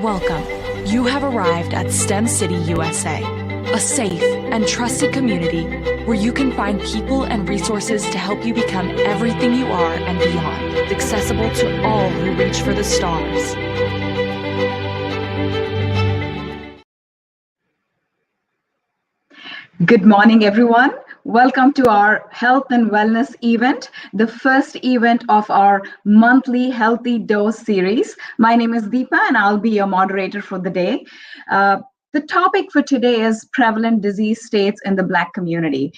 Welcome. You have arrived at STEM City, USA, a safe and trusted community where you can find people and resources to help you become everything you are and beyond, accessible to all who reach for the stars. Good morning, everyone. Welcome to our health and wellness event, the first event of our monthly Healthy Dose series. My name is Deepa, and I'll be your moderator for the day. The topic for today is prevalent disease states in the Black community.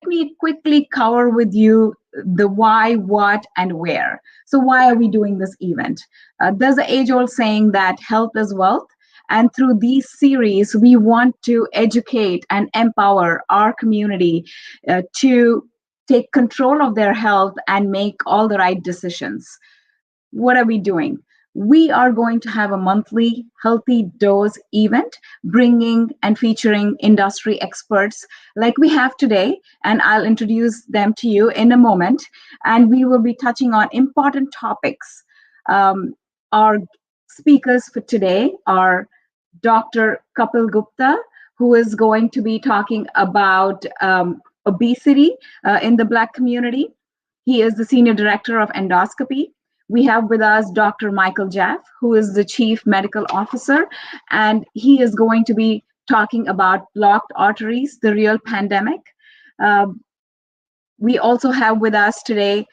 Let me quickly cover with you the why, what, and where. So why are we doing this event? There's an age-old saying that health is wealth. And through these series, we want to educate and empower our community to take control of their health and make all the right decisions. What are we doing? We are going to have a monthly Healthy Dose event, bringing and featuring industry experts like we have today, and I'll introduce them to you in a moment. And we will be touching on important topics. Our speakers for today are Dr. Camille Gupta, who is going to be talking about obesity in the Black community. He is the Senior Director of Endoscopy. We have with us Dr. Michael Jaff, who is the Chief Medical Officer, and he is going to be talking about blocked arteries, the real pandemic. We also have with us today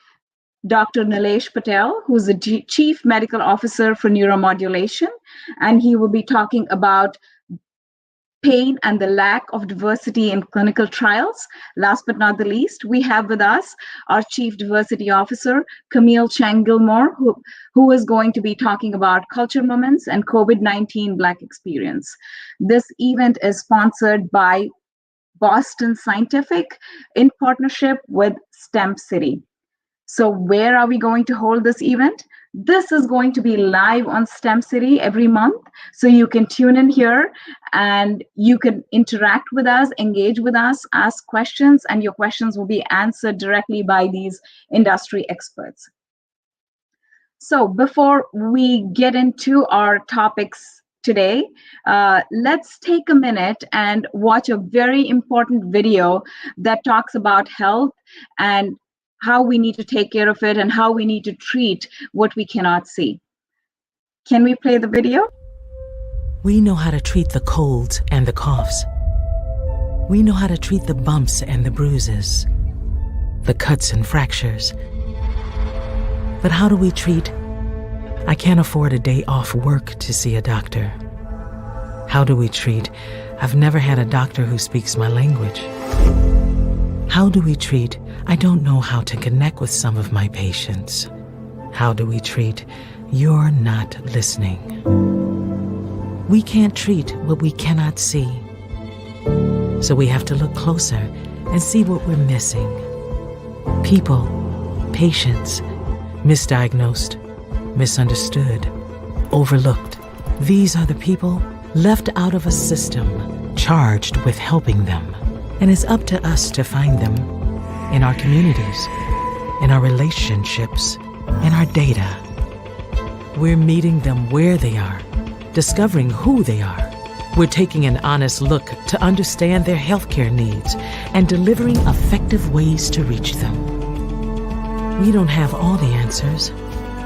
Dr. Nilesh Patel, who is the Chief Medical Officer for Neuromodulation, and he will be talking about pain and the lack of diversity in clinical trials. Last but not the least, we have with us our Chief Diversity Officer, Camille Shanglemoor, who is going to be talking about culture moments and COVID-19 Black experience. This event is sponsored by Boston Scientific in partnership with STEM City. So where are we going to hold this event? This is going to be live on STEM City every month. So you can tune in here and you can interact with us, engage with us, ask questions, and your questions will be answered directly by these industry experts. So before we get into our topics today, let's take a minute and watch a very important video that talks about health and how we need to take care of it and how we need to treat what we cannot see. Can we play the video? We know how to treat the colds and the coughs. We know how to treat the bumps and the bruises, the cuts and fractures. But how do we treat, I can't afford a day off work to see a doctor? How do we treat, I've never had a doctor who speaks my language? How do we treat, I don't know how to connect with some of my patients? How do we treat, you're not listening? We can't treat what we cannot see. So we have to look closer and see what we're missing. People, patients, misdiagnosed, misunderstood, overlooked. These are the people left out of a system charged with helping them. And it's up to us to find them in our communities, in our relationships, in our data. We're meeting them where they are, discovering who they are. We're taking an honest look to understand their healthcare needs and delivering effective ways to reach them. We don't have all the answers,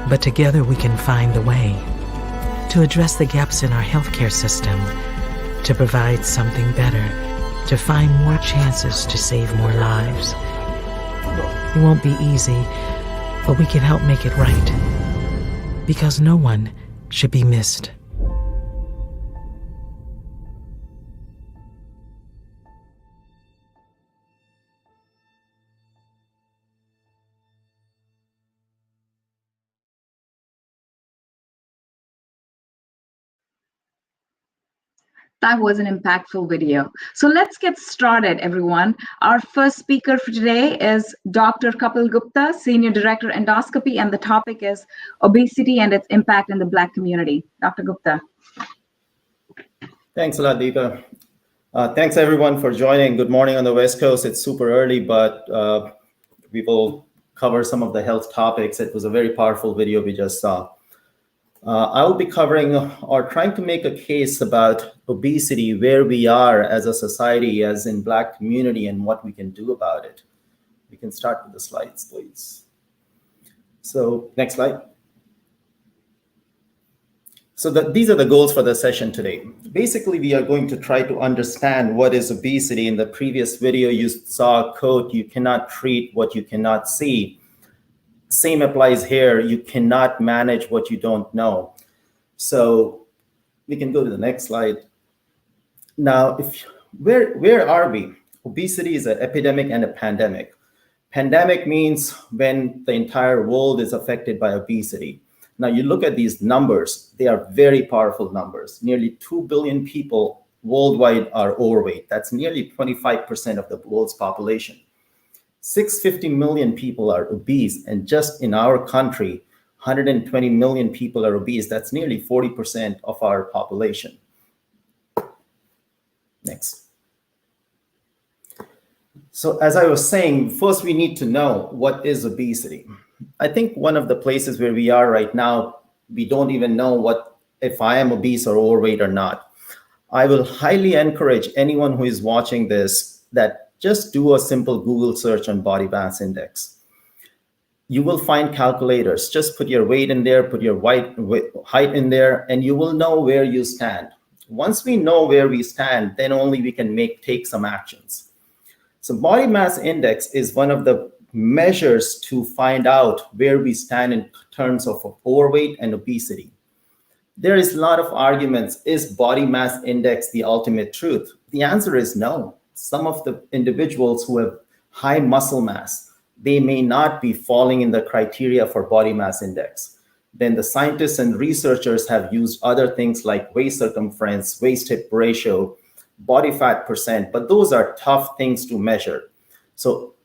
but together we can find the way to address the gaps in our healthcare system, to provide something better, to find more chances to save more lives. It won't be easy, but we can help make it right, because no one should be missed. That was an impactful video. So let's get started, everyone. Our first speaker for today is Dr. Camille Gupta, Senior Director Endoscopy, and the topic is obesity and its impact in the Black community. Dr. Gupta. Thanks a lot, Deepa. Thanks everyone for joining. Good morning on the West Coast. It's super early, but we will cover some of the health topics. It was a very powerful video we just saw. I will be covering or trying to make a case about obesity, where we are as a society, as in Black community, and what we can do about it. We can start with the slides, please. So next slide. So these are the goals for the session today. Basically, we are going to try to understand what is obesity. In the previous video, you saw a quote, "You cannot treat what you cannot see." Same applies here. You cannot manage what you don't know. So we can go to the next slide. Now, where are we? Obesity is an epidemic and a pandemic. Pandemic means when the entire world is affected by obesity. Now you look at these numbers, they are very powerful numbers. Nearly 2 billion people worldwide are overweight. That's nearly 25% of the world's population. 650 million people are obese, and just in our country, 120 million people are obese. That's nearly 40% of our population. Next. So as I was saying, first we need to know what is obesity. I think one of the places where we are right now, we don't even know if I am obese or overweight or not. I will highly encourage anyone who is watching this that just do a simple Google search on body mass index. You will find calculators. Just put your weight in there, put your height in there, and you will know where you stand. Once we know where we stand, then only we can take some actions. So body mass index is one of the measures to find out where we stand in terms of overweight and obesity. There is a lot of arguments. Is body mass index the ultimate truth? The answer is no. Some of the individuals who have high muscle mass, they may not be falling in the criteria for body mass index. Then the scientists and researchers have used other things like waist circumference, waist hip ratio, body fat percent, but those are tough things to measure. So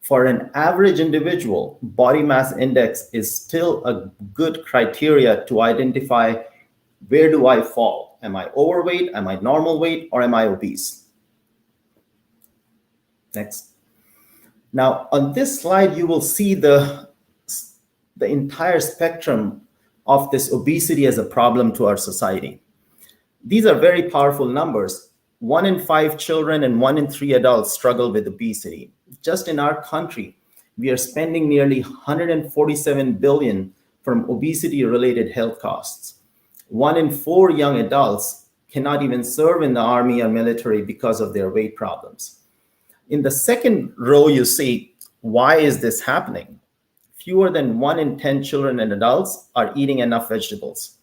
for an average individual, body mass index is still a good criteria to identify where do I fall? Am I overweight? Am I normal weight? Or am I obese? Next. Now, on this slide, you will see the entire spectrum of this obesity as a problem to our society. These are very powerful numbers. 1 in 5 children and 1 in 3 adults struggle with obesity. Just in our country, we are spending nearly $147 billion from obesity-related health costs. 1 in 4 young adults cannot even serve in the army or military because of their weight problems. In the second row, you see, why is this happening? Fewer than 1 in 10 children and adults are eating enough vegetables.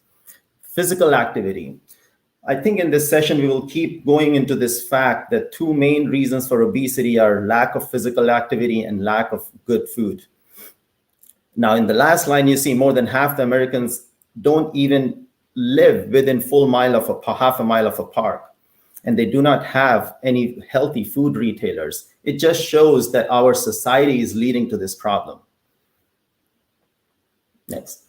Physical activity. I think in this session, we will keep going into this fact that 2 main reasons for obesity are lack of physical activity and lack of good food. Now, in the last line, you see more than half the Americans don't even live within half a mile of a park, and they do not have any healthy food retailers. It just shows that our society is leading to this problem. Next.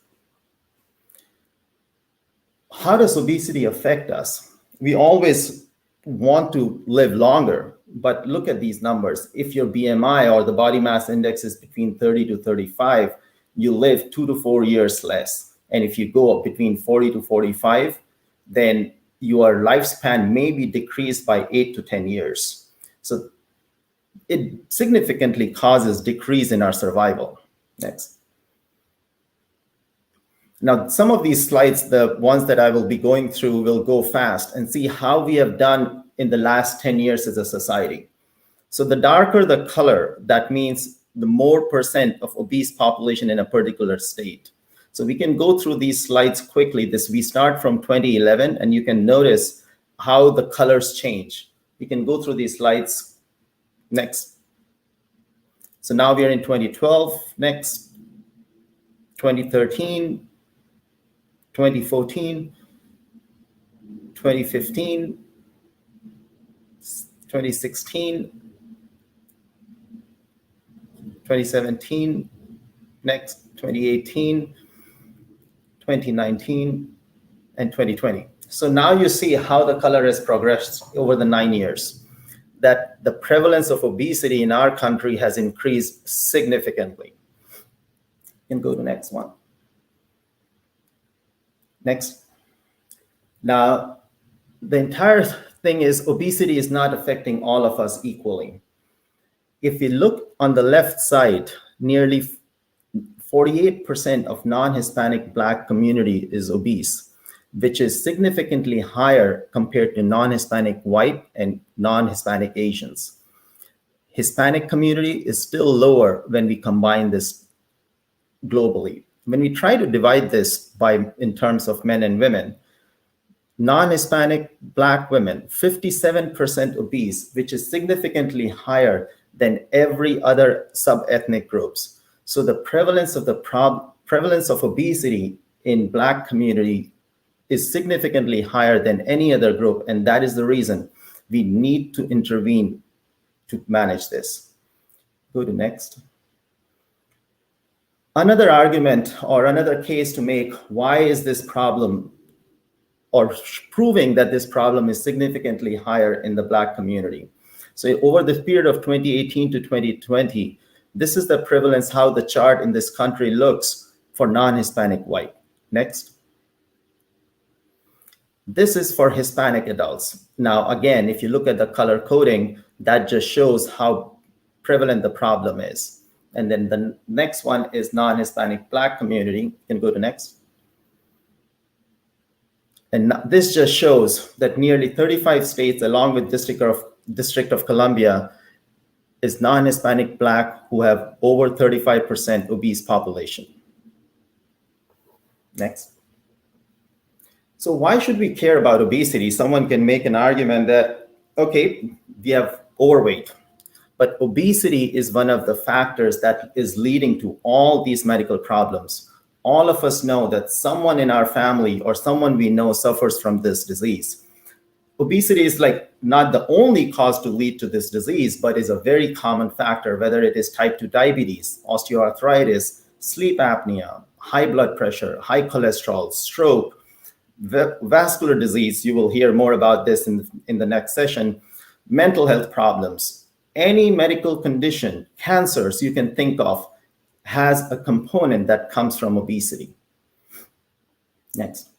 How does obesity affect us? We always want to live longer, but look at these numbers. If your BMI or the body mass index is between 30 to 35, you live 2 to 4 years less. And if you go up between 40 to 45, then your lifespan may be decreased by 8 to 10 years. So it significantly causes decrease in our survival. Next. Now, some of these slides, the ones that I will be going through, will go fast and see how we have done in the last 10 years as a society. So the darker the color, that means the more percent of obese population in a particular state. So we can go through these slides quickly. We start from 2011, and you can notice how the colors change. We can go through these slides. Next. So now we are in 2012. Next. 2013. 2014, 2015, 2016, 2017, next, 2018, 2019, and 2020. So now you see how the color has progressed over the 9 years, that the prevalence of obesity in our country has increased significantly. You can go to the next one. Next. Now, the entire thing is obesity is not affecting all of us equally. If we look on the left side, nearly 48% of non-Hispanic Black community is obese, which is significantly higher compared to non-Hispanic white and non-Hispanic Asians. Hispanic community is still lower when we combine this globally. When we try to divide this in terms of men and women, non-Hispanic Black women, 57% obese, which is significantly higher than every other sub-ethnic groups. So the prevalence of obesity in Black community is significantly higher than any other group, and that is the reason we need to intervene to manage this. Go to next. Another argument or another case to make why is this problem, or proving that this problem is significantly higher in the Black community. So over the period of 2018 to 2020, this is the prevalence, how the chart in this country looks for non-Hispanic white. Next. This is for Hispanic adults. Now, again, if you look at the color coding, that just shows how prevalent the problem is. And then the next one is non-Hispanic Black community. You can go to next. And this just shows that nearly 35 states, along with District of Columbia, is non-Hispanic Black who have over 35% obese population. Next. So why should we care about obesity? Someone can make an argument that, okay, we have overweight, but obesity is one of the factors that is leading to all these medical problems. All of us know that someone in our family or someone we know suffers from this disease. Obesity is like not the only cause to lead to this disease, but is a very common factor, whether it is type 2 diabetes, osteoarthritis, sleep apnea, high blood pressure, high cholesterol, stroke, vascular disease. You will hear more about this in the next session. Mental health problems, any medical condition, cancers you can think of, has a component that comes from obesity. Next.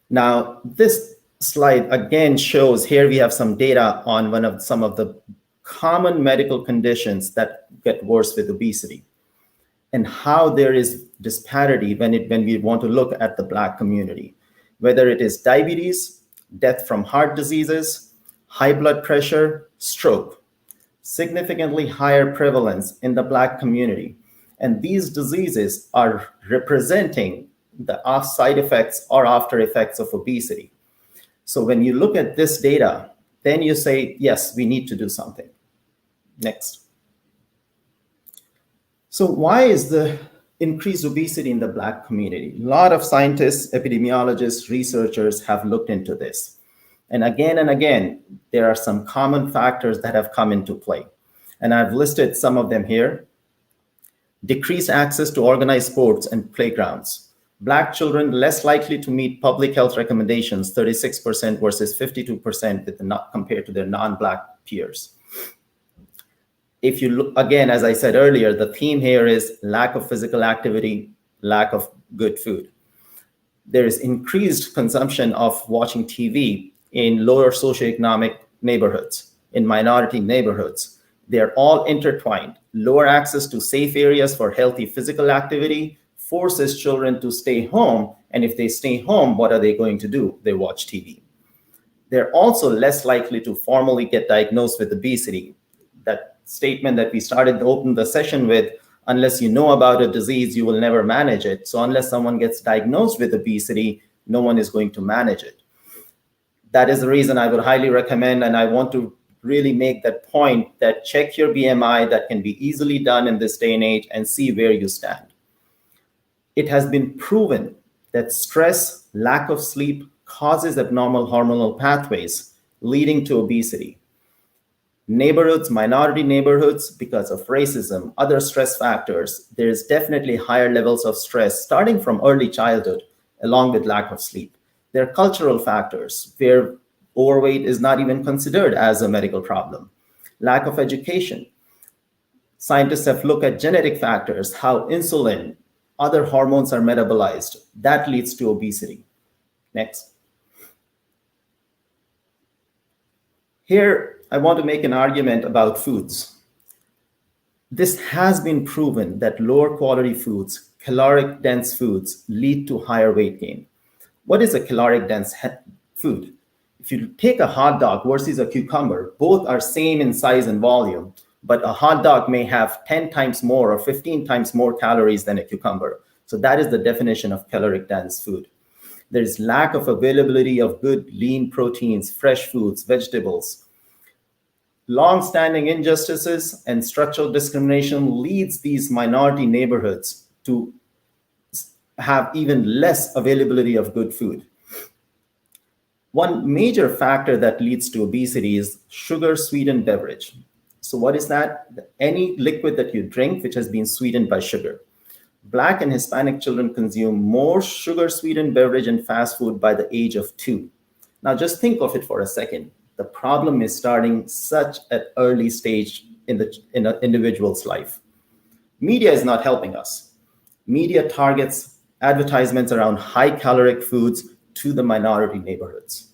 Now, this slide again shows, here we have some data on some of the common medical conditions that get worse with obesity, and how there is disparity when we want to look at the Black community, whether it is diabetes, death from heart diseases, high blood pressure, stroke, significantly higher prevalence in the Black community. And these diseases are representing the side effects or after effects of obesity. So when you look at this data, then you say, yes, we need to do something. Next. So why is the increased obesity in the Black community? A lot of scientists, epidemiologists, researchers have looked into this. And again, there are some common factors that have come into play. And I've listed some of them here. Decreased access to organized sports and playgrounds. Black children less likely to meet public health recommendations, 36% versus 52% compared to their non-Black peers. If you look, again, as I said earlier, the theme here is lack of physical activity, lack of good food. There is increased consumption of watching TV in lower socioeconomic neighborhoods, in minority neighborhoods. They're all intertwined. Lower access to safe areas for healthy physical activity forces children to stay home. And if they stay home, what are they going to do? They watch TV. They're also less likely to formally get diagnosed with obesity. That statement that we started to open the session with, unless you know about a disease, you will never manage it. So unless someone gets diagnosed with obesity, no one is going to manage it. That is the reason I would highly recommend, and I want to really make that point, that check your BMI. That can be easily done in this day and age, and see where you stand. It has been proven that stress, lack of sleep causes abnormal hormonal pathways leading to obesity. Neighborhoods, minority neighborhoods, because of racism, other stress factors, there's definitely higher levels of stress starting from early childhood, along with lack of sleep. There are cultural factors where overweight is not even considered as a medical problem. Lack of education. Scientists have looked at genetic factors, how insulin, other hormones are metabolized. That leads to obesity. Next. Here, I want to make an argument about foods. This has been proven that lower quality foods, caloric dense foods, lead to higher weight gain. What is a caloric dense food? If you take a hot dog versus a cucumber, both are same in size and volume, but a hot dog may have 10 times more or 15 times more calories than a cucumber. So that is the definition of caloric dense food. There is lack of availability of good lean proteins, fresh foods, vegetables. Long-standing injustices and structural discrimination leads these minority neighborhoods to have even less availability of good food. One major factor that leads to obesity is sugar-sweetened beverage. So what is that? Any liquid that you drink which has been sweetened by sugar. Black and Hispanic children consume more sugar-sweetened beverage and fast food by the age of 2. Now just think of it for a second. The problem is starting such an early stage in an individual's life. Media is not helping us. Media targets advertisements around high caloric foods to the minority neighborhoods.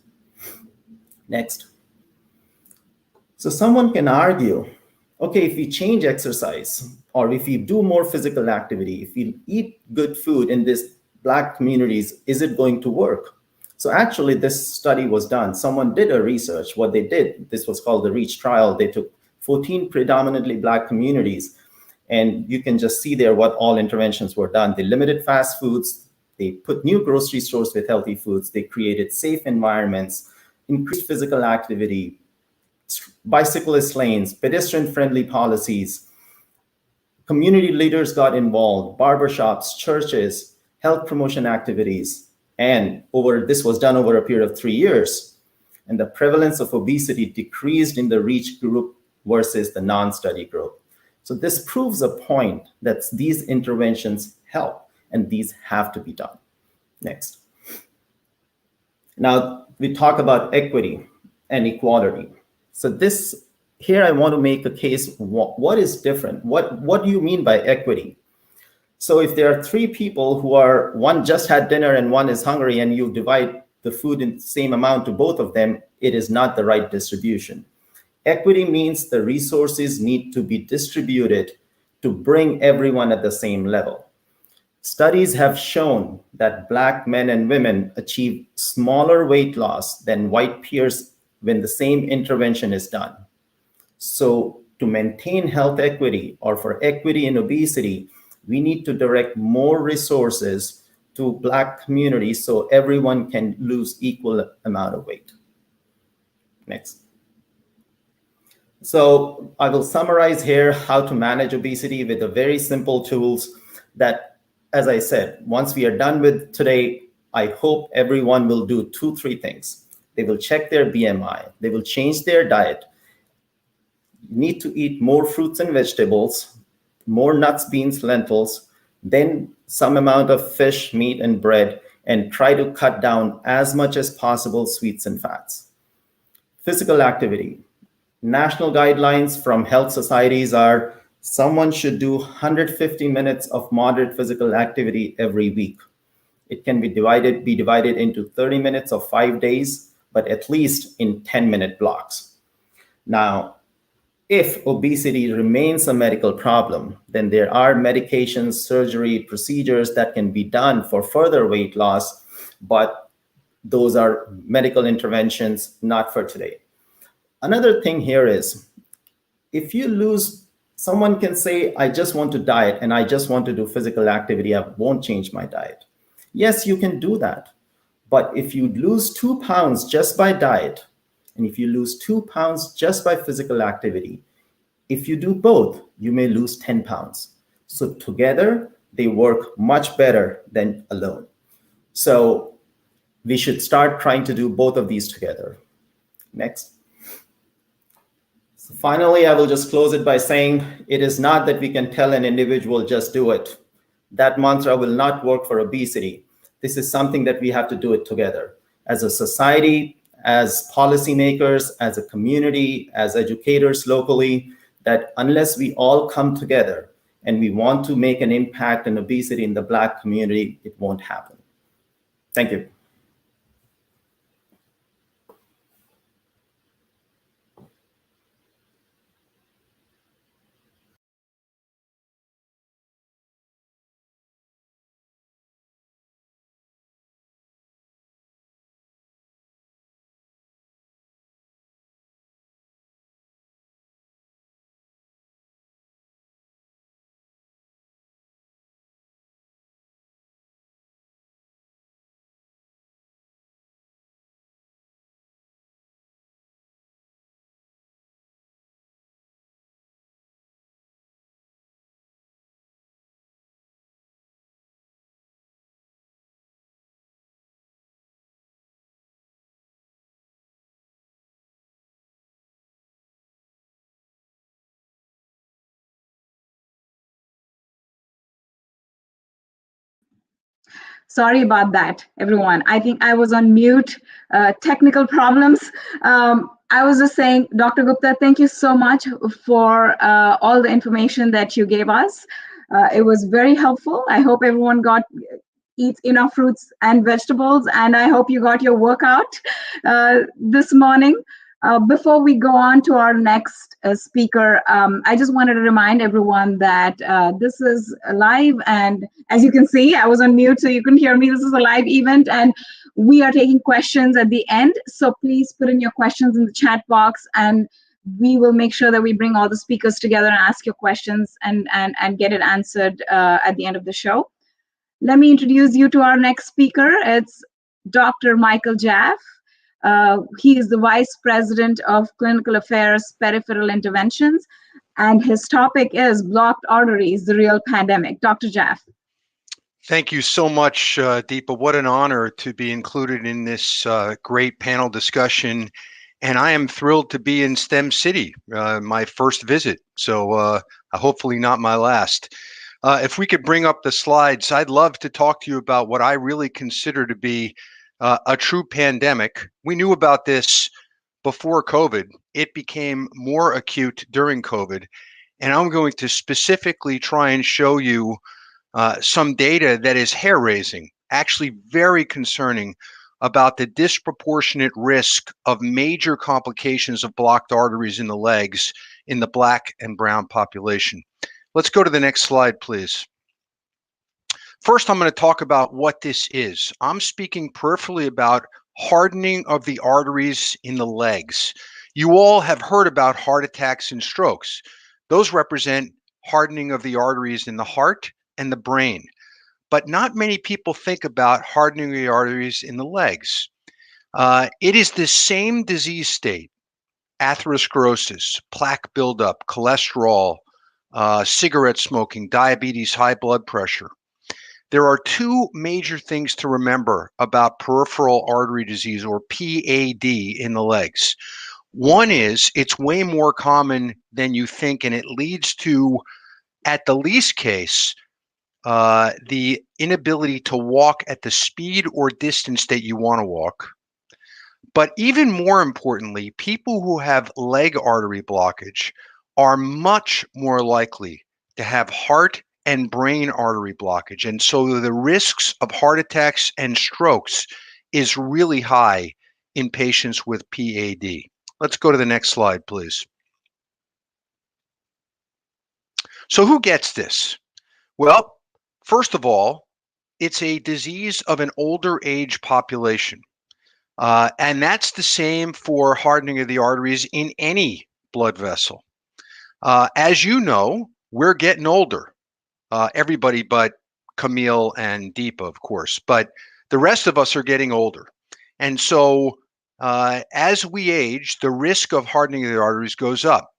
Next. So someone can argue, okay, if we change exercise, or if we do more physical activity, if we eat good food in these Black communities, is it going to work? So actually this study was done. Someone did a research. What they did, this was called the REACH trial. They took 14 predominantly Black communities, and you can just see there what all interventions were done. They limited fast foods. They put new grocery stores with healthy foods. They created safe environments, increased physical activity, bicyclist lanes, pedestrian-friendly policies. Community leaders got involved, barbershops, churches, health promotion activities. And this was done over a period of 3 years. And the prevalence of obesity decreased in the REACH group versus the non-study group. So this proves a point that these interventions help, and these have to be done. Next. Now we talk about equity and equality. So here I want to make a case. What is different? What do you mean by equity? So if there are 3 people one just had dinner and one is hungry, and you divide the food in the same amount to both of them, it is not the right distribution. Equity means the resources need to be distributed to bring everyone at the same level. Studies have shown that Black men and women achieve smaller weight loss than white peers when the same intervention is done. So to maintain health equity, or for equity in obesity, we need to direct more resources to Black communities so everyone can lose equal amount of weight. Next. So I will summarize here how to manage obesity with the very simple tools that, as I said, once we are done with today, I hope everyone will do 2-3 things. They will check their BMI. They will change their diet. You need to eat more fruits and vegetables, more nuts, beans, lentils, then some amount of fish, meat, and bread, and try to cut down as much as possible sweets and fats. Physical activity. National guidelines from health societies are someone should do 150 minutes of moderate physical activity every week. It can be divided into 30 minutes of 5 days, but at least in 10-minute blocks. Now, if obesity remains a medical problem, then there are medications, surgery, procedures that can be done for further weight loss, but those are medical interventions, not for today. Another thing here is, if you someone can say, I just want to diet and I just want to do physical activity, I won't change my diet. Yes, you can do that. But if you lose 2 pounds just by diet, and if you lose 2 pounds just by physical activity, if you do both, you may lose 10 pounds. So together, they work much better than alone. So we should start trying to do both of these together. Next. So finally, I will just close it by saying, it is not that we can tell an individual, just do it. That mantra will not work for obesity. This is something that we have to do it together. As a society, as policymakers, as a community, as educators locally, that unless we all come together and we want to make an impact on obesity in the Black community, it won't happen. Thank you. Sorry about that, everyone. I think I was on mute, technical problems. I was just saying, Dr. Gupta, thank you so much for all the information that you gave us. It was very helpful. I hope everyone eats enough fruits and vegetables, and I hope you got your workout this morning. Before we go on to our next speaker, I just wanted to remind everyone that this is live, and as you can see, I was on mute, so you couldn't hear me. This is a live event, and we are taking questions at the end. So please put in your questions in the chat box, and we will make sure that we bring all the speakers together and ask your questions and get it answered at the end of the show. Let me introduce you to our next speaker. It's Dr. Michael Jaff. He is the Vice President of Clinical Affairs, Peripheral Interventions, and his topic is Blocked Arteries, the Real Pandemic. Dr. Jaff. Thank you so much, Deepa. What an honor to be included in this great panel discussion. And I am thrilled to be in STEM City, my first visit, so hopefully not my last. If we could bring up the slides, I'd love to talk to you about what I really consider to be a true pandemic. We knew about this before COVID. It became more acute during COVID. And I'm going to specifically try and show you some data that is hair-raising, actually very concerning, about the disproportionate risk of major complications of blocked arteries in the legs in the Black and brown population. Let's go to the next slide, please. First, I'm going to talk about what this is. I'm speaking peripherally about hardening of the arteries in the legs. You all have heard about heart attacks and strokes. Those represent hardening of the arteries in the heart and the brain. But not many people think about hardening the arteries in the legs. It is the same disease state: atherosclerosis, plaque buildup, cholesterol, cigarette smoking, diabetes, high blood pressure. There are two major things to remember about peripheral artery disease, or PAD, in the legs. One is it's way more common than you think, and it leads to, at the least case, the inability to walk at the speed or distance that you want to walk. But even more importantly, people who have leg artery blockage are much more likely to have heart and brain artery blockage. And so the risks of heart attacks and strokes is really high in patients with PAD. Let's go to the next slide, please. So who gets this? Well, first of all, it's a disease of an older age population. And that's the same for hardening of the arteries in any blood vessel. As you know, we're getting older. Everybody but Camille and Deepa, of course, but the rest of us are getting older. And so as we age, the risk of hardening of the arteries goes up.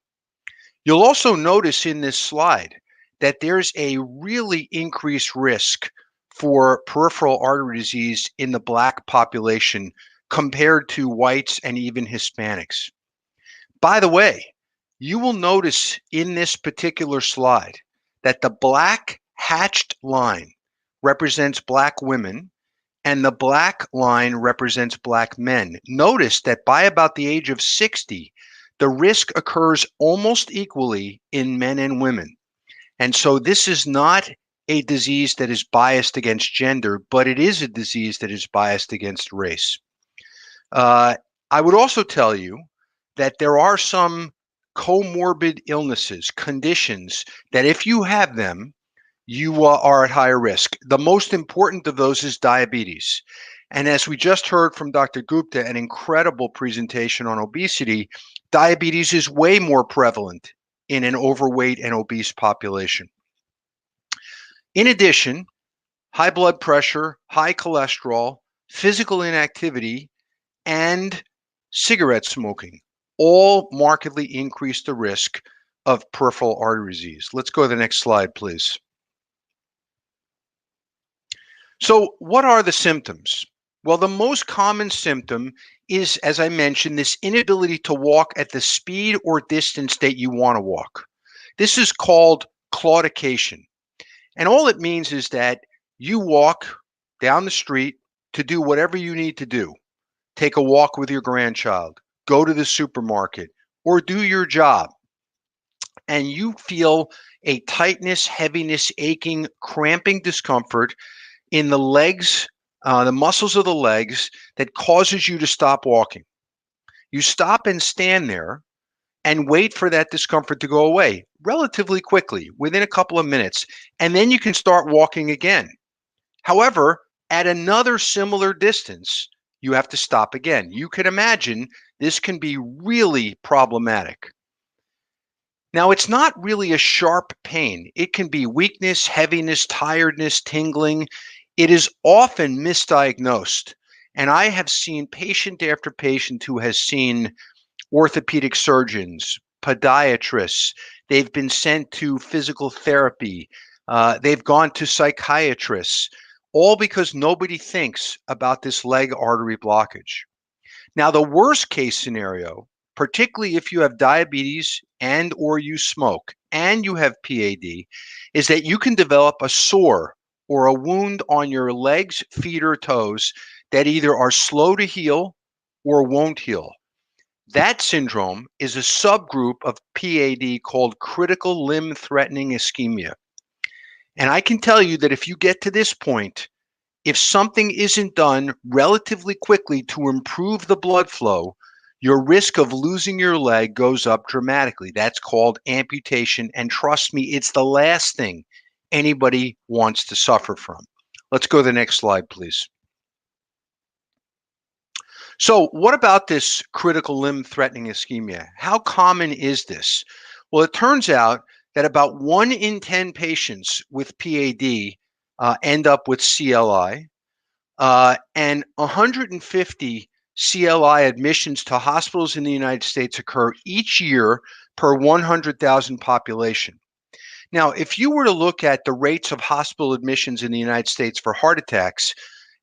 You'll also notice in this slide that there's a really increased risk for peripheral artery disease in the Black population compared to whites and even Hispanics. By the way, you will notice in this particular slide that the black hatched line represents Black women and the black line represents Black men. Notice that by about the age of 60, the risk occurs almost equally in men and women. And so this is not a disease that is biased against gender, but it is a disease that is biased against race. I would also tell you that there are some comorbid illnesses, conditions that if you have them, you are at higher risk. The most important of those is diabetes. And as we just heard from Dr. Gupta, an incredible presentation on obesity, diabetes is way more prevalent in an overweight and obese population. In addition, high blood pressure, high cholesterol, physical inactivity, and cigarette smoking all markedly increase the risk of peripheral artery disease. Let's go to the next slide, please. So what are the symptoms? Well, the most common symptom is, as I mentioned, this inability to walk at the speed or distance that you want to walk. This is called claudication. And all it means is that you walk down the street to do whatever you need to do. Take a walk with your grandchild, go to the supermarket, or do your job. And you feel a tightness, heaviness, aching, cramping discomfort in the legs, the muscles of the legs that causes you to stop walking. You stop and stand there and wait for that discomfort to go away relatively quickly, within a couple of minutes, and then you can start walking again. However, at another similar distance, you have to stop again. You can imagine this can be really problematic. Now, it's not really a sharp pain. It can be weakness, heaviness, tiredness, tingling. It is often misdiagnosed. And I have seen patient after patient who has seen orthopedic surgeons, podiatrists. They've been sent to physical therapy. They've gone to psychiatrists, all because nobody thinks about this leg artery blockage. Now, the worst case scenario, particularly if you have diabetes and or you smoke and you have PAD, is that you can develop a sore or a wound on your legs, feet, or toes that either are slow to heal or won't heal. That syndrome is a subgroup of PAD called critical limb threatening ischemia. And I can tell you that if you get to this point, if something isn't done relatively quickly to improve the blood flow, your risk of losing your leg goes up dramatically. That's called amputation. And trust me, it's the last thing anybody wants to suffer from. Let's go to the next slide, please. So what about this critical limb threatening ischemia? How common is this? Well, it turns out that about 1 in 10 patients with PAD end up with CLI, and 150 CLI admissions to hospitals in the United States occur each year per 100,000 population. Now, if you were to look at the rates of hospital admissions in the United States for heart attacks,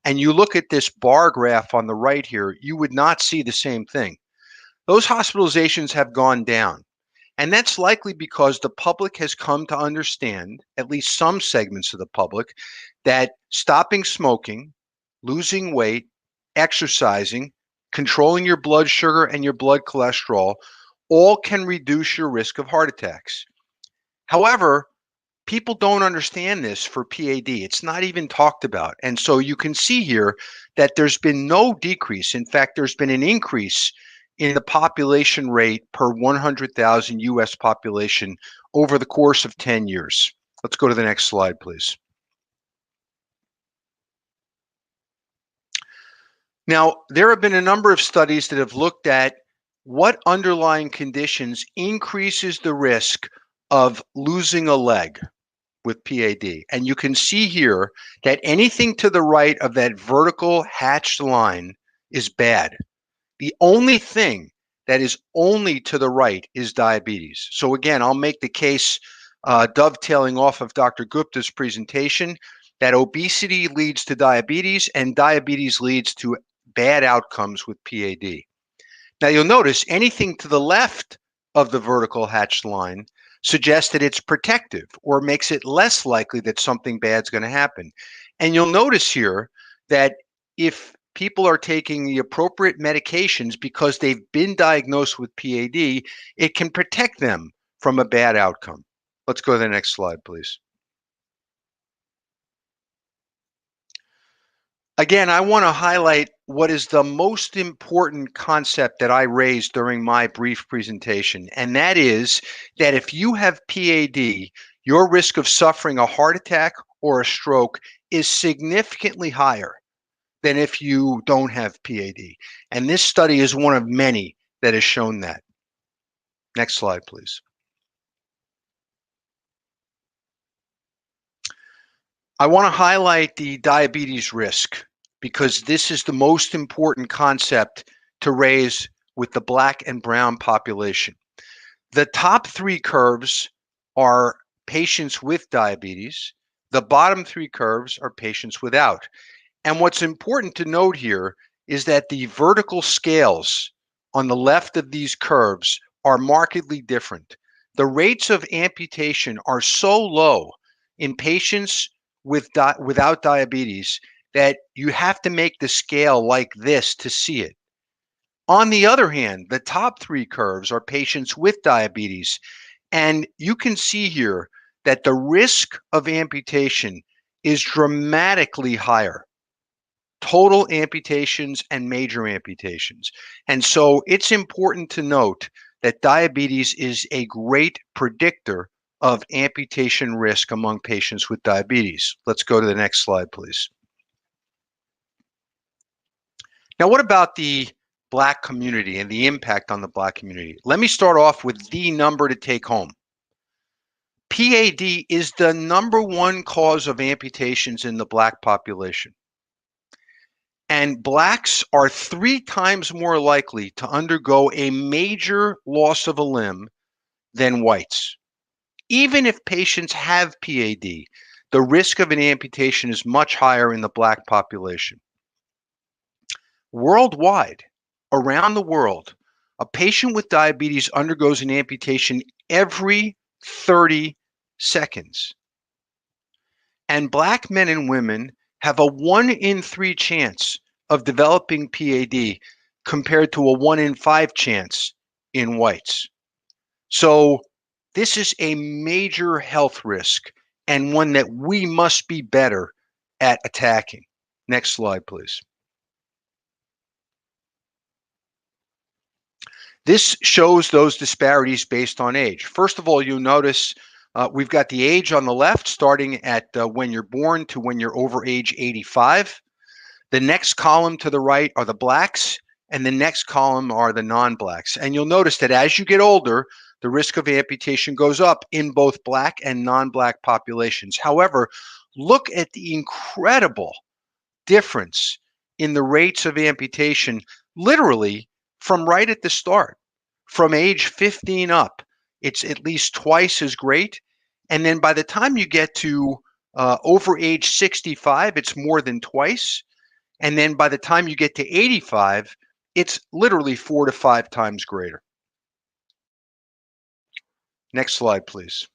and you look at this bar graph on the right here, you would not see the same thing. Those hospitalizations have gone down. And that's likely because the public has come to understand, at least some segments of the public, that stopping smoking, losing weight, exercising, controlling your blood sugar and your blood cholesterol, all can reduce your risk of heart attacks. However, people don't understand this for PAD. It's not even talked about. And so you can see here that there's been no decrease. In fact, there's been an increase in the population rate per 100,000 US population over the course of 10 years. Let's go to the next slide, please. Now, there have been a number of studies that have looked at what underlying conditions increases the risk of losing a leg with PAD. And you can see here that anything to the right of that vertical hatched line is bad. The only thing that is only to the right is diabetes. So again, I'll make the case dovetailing off of Dr. Gupta's presentation that obesity leads to diabetes and diabetes leads to bad outcomes with PAD. Now you'll notice anything to the left of the vertical hatched line suggests that it's protective or makes it less likely that something bad's going to happen. And you'll notice here that if people are taking the appropriate medications because they've been diagnosed with PAD, it can protect them from a bad outcome. Let's go to the next slide, please. Again, I want to highlight what is the most important concept that I raised during my brief presentation, and that is that if you have PAD, your risk of suffering a heart attack or a stroke is significantly higher than if you don't have PAD. And this study is one of many that has shown that. Next slide, please. I want to highlight the diabetes risk because this is the most important concept to raise with the Black and brown population. The top three curves are patients with diabetes. The bottom three curves are patients without. And what's important to note here is that the vertical scales on the left of these curves are markedly different. The rates of amputation are so low in patients without diabetes that you have to make the scale like this to see it. On the other hand, the top three curves are patients with diabetes, and you can see here that the risk of amputation is dramatically higher. Total amputations and major amputations. And so it's important to note that diabetes is a great predictor of amputation risk among patients with diabetes. Let's go to the next slide, please. Now, what about the Black community and the impact on the Black community? Let me start off with the number to take home. PAD is the #1 cause of amputations in the Black population. And Blacks are 3 times more likely to undergo a major loss of a limb than whites. Even if patients have PAD, the risk of an amputation is much higher in the Black population. Worldwide, around the world, a patient with diabetes undergoes an amputation every 30 seconds. And Black men and women have a 1 in 3 chance of developing PAD compared to a 1 in 5 chance in whites. So this is a major health risk and one that we must be better at attacking. Next slide, please. This shows those disparities based on age. First of all, you'll notice we've got the age on the left, starting at when you're born to when you're over age 85. The next column to the right are the Blacks, and the next column are the non-Blacks. And you'll notice that as you get older, the risk of amputation goes up in both Black and non-Black populations. However, look at the incredible difference in the rates of amputation, literally from right at the start. From age 15 up, it's at least twice as great. And then by the time you get to over age 65, it's more than twice. And then by the time you get to 85, it's literally 4 to 5 times greater. Next slide, please.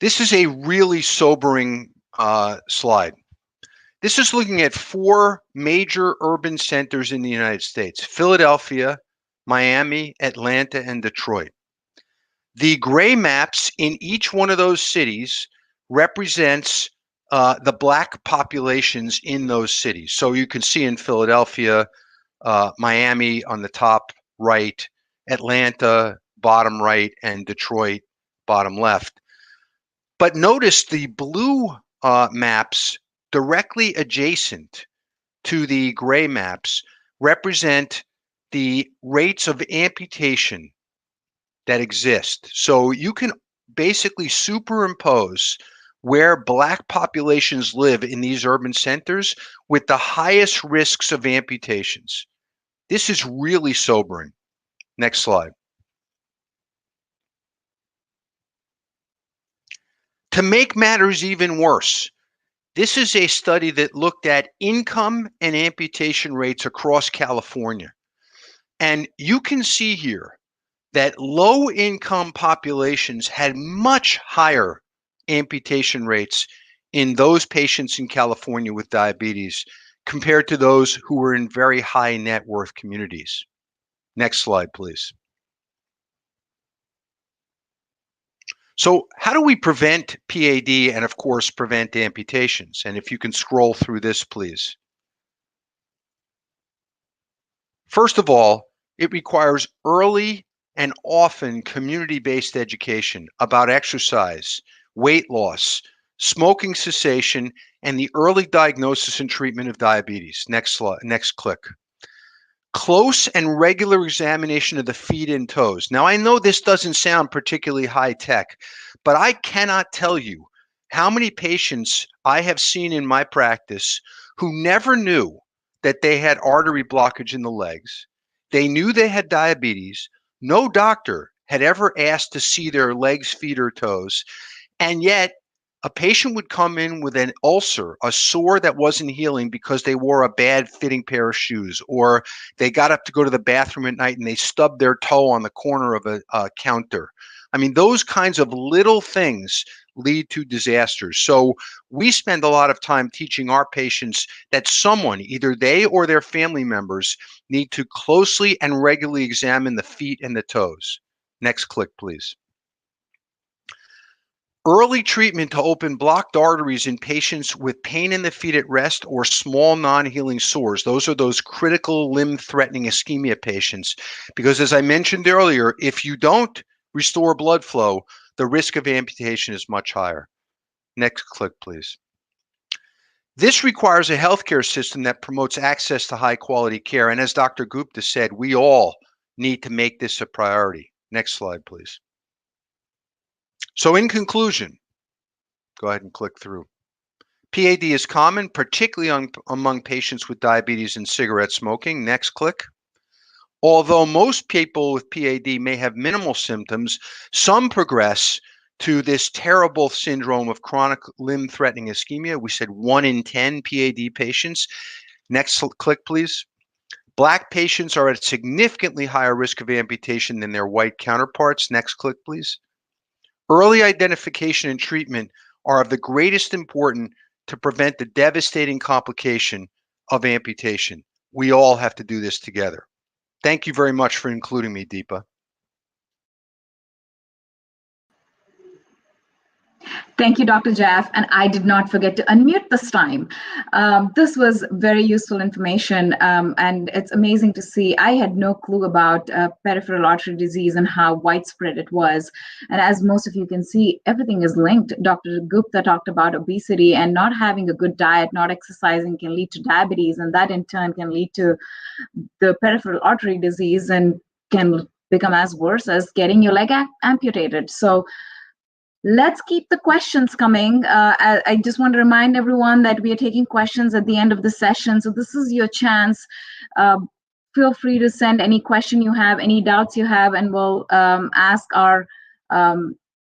This is a really sobering slide. This is looking at 4 major urban centers in the United States: Philadelphia, Miami, Atlanta, and Detroit. The gray maps in each one of those cities represents the Black populations in those cities. So you can see in Philadelphia, Miami on the top right, Atlanta bottom right, and Detroit bottom left. But notice the blue maps directly adjacent to the gray maps represent the rates of amputation that exist. So you can basically superimpose where Black populations live in these urban centers with the highest risks of amputations. This is really sobering. Next slide. To make matters even worse, this is a study that looked at income and amputation rates across California. And you can see here that low-income populations had much higher amputation rates in those patients in California with diabetes compared to those who were in very high net worth communities. Next slide, please. So how do we prevent PAD and, of course, prevent amputations? And if you can scroll through this, please. First of all, it requires early and often community-based education about exercise, weight loss, smoking cessation, and the early diagnosis and treatment of diabetes. Next slide, next click. Close and regular examination of the feet and toes. Now, I know this doesn't sound particularly high tech, but I cannot tell you how many patients I have seen in my practice who never knew that they had artery blockage in the legs. They knew they had diabetes. No doctor had ever asked to see their legs, feet, or toes. And yet, a patient would come in with an ulcer, a sore that wasn't healing because they wore a bad fitting pair of shoes, or they got up to go to the bathroom at night and they stubbed their toe on the corner of a counter. I mean, those kinds of little things lead to disasters. So we spend a lot of time teaching our patients that someone, either they or their family members, need to closely and regularly examine the feet and the toes. Next click, please. Early treatment to open blocked arteries in patients with pain in the feet at rest or small non-healing sores. Those are those critical limb-threatening ischemia patients. Because as I mentioned earlier, if you don't restore blood flow, the risk of amputation is much higher. Next click, please. This requires a healthcare system that promotes access to high-quality care. And as Dr. Gupta said, we all need to make this a priority. Next slide, please. So in conclusion, go ahead and click through. PAD is common, particularly among patients with diabetes and cigarette smoking. Next click. Although most people with PAD may have minimal symptoms, some progress to this terrible syndrome of chronic limb-threatening ischemia. We said 1 in 10 PAD patients. Next click, please. Black patients are at significantly higher risk of amputation than their white counterparts. Next click, please. Early identification and treatment are of the greatest importance to prevent the devastating complication of amputation. We all have to do this together. Thank you very much for including me, Deepa. Thank you, Dr. Jaff. And I did not forget to unmute this time. This was very useful information, and it's amazing to see. I had no clue about peripheral artery disease and how widespread it was. And as most of you can see, everything is linked. Dr. Gupta talked about obesity, and not having a good diet, not exercising can lead to diabetes, and that in turn can lead to the peripheral artery disease and can become as worse as getting your leg amputated. So let's keep the questions coming. I just want to remind everyone that we are taking questions at the end of the session. So this is your chance. Feel free to send any question you have, any doubts you have, and we'll ask our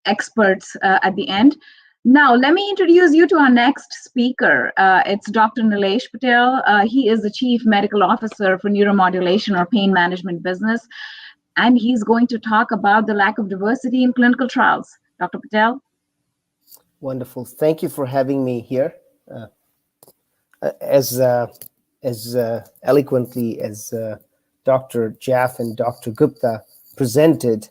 experts at the end. Now, let me introduce you to our next speaker. It's Dr. Nilesh Patel. He is the Chief Medical Officer for Neuromodulation or Pain Management Business, and he's going to talk about the lack of diversity in clinical trials. Dr. Patel? Wonderful. Thank you for having me here. As eloquently as Dr. Jaff and Dr. Gupta presented,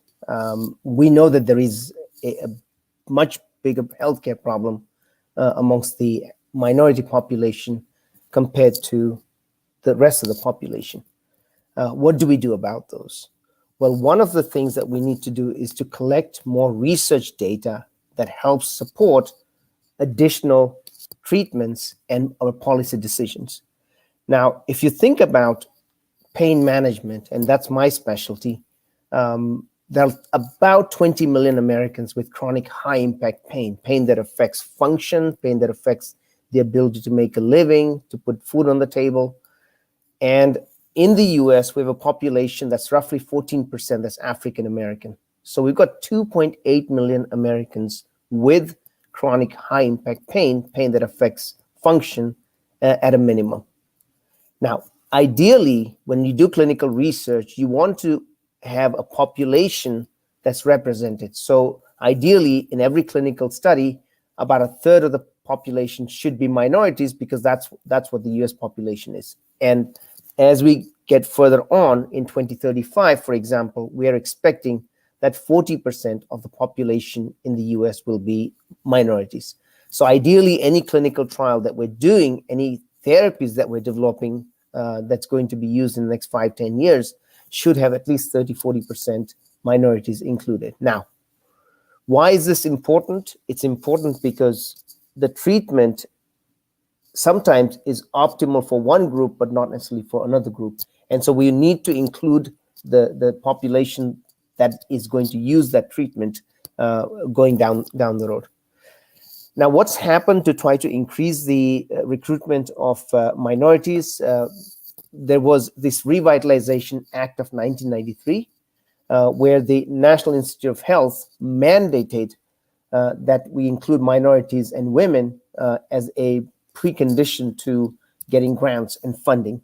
we know that there is a much bigger healthcare problem amongst the minority population compared to the rest of the population. What do we do about those? Well, one of the things that we need to do is to collect more research data that helps support additional treatments and our policy decisions. Now, if you think about pain management, and that's my specialty, there are about 20 million Americans with chronic high-impact pain, pain that affects function, pain that affects the ability to make a living, to put food on the table. And in the US, we have a population that's roughly 14% that's African American. So we've got 2.8 million Americans with chronic high-impact pain, pain that affects function at a minimum. Now, ideally, when you do clinical research, you want to have a population that's represented. So ideally, in every clinical study, about a third of the population should be minorities, because that's what the US population is. And as we get further on in 2035, for example, we are expecting that 40% of the population in the US will be minorities. So ideally, any clinical trial that we're doing, any therapies that we're developing that's going to be used in the next 5-10 years should have at least 30-40% minorities included. Now, why is this important? It's important because the treatment sometimes is optimal for one group, but not necessarily for another group. And so we need to include the population that is going to use that treatment going down the road. Now, what's happened to try to increase the recruitment of minorities? There was this Revitalization Act of 1993, where the National Institute of Health mandated that we include minorities and women as a precondition to getting grants and funding.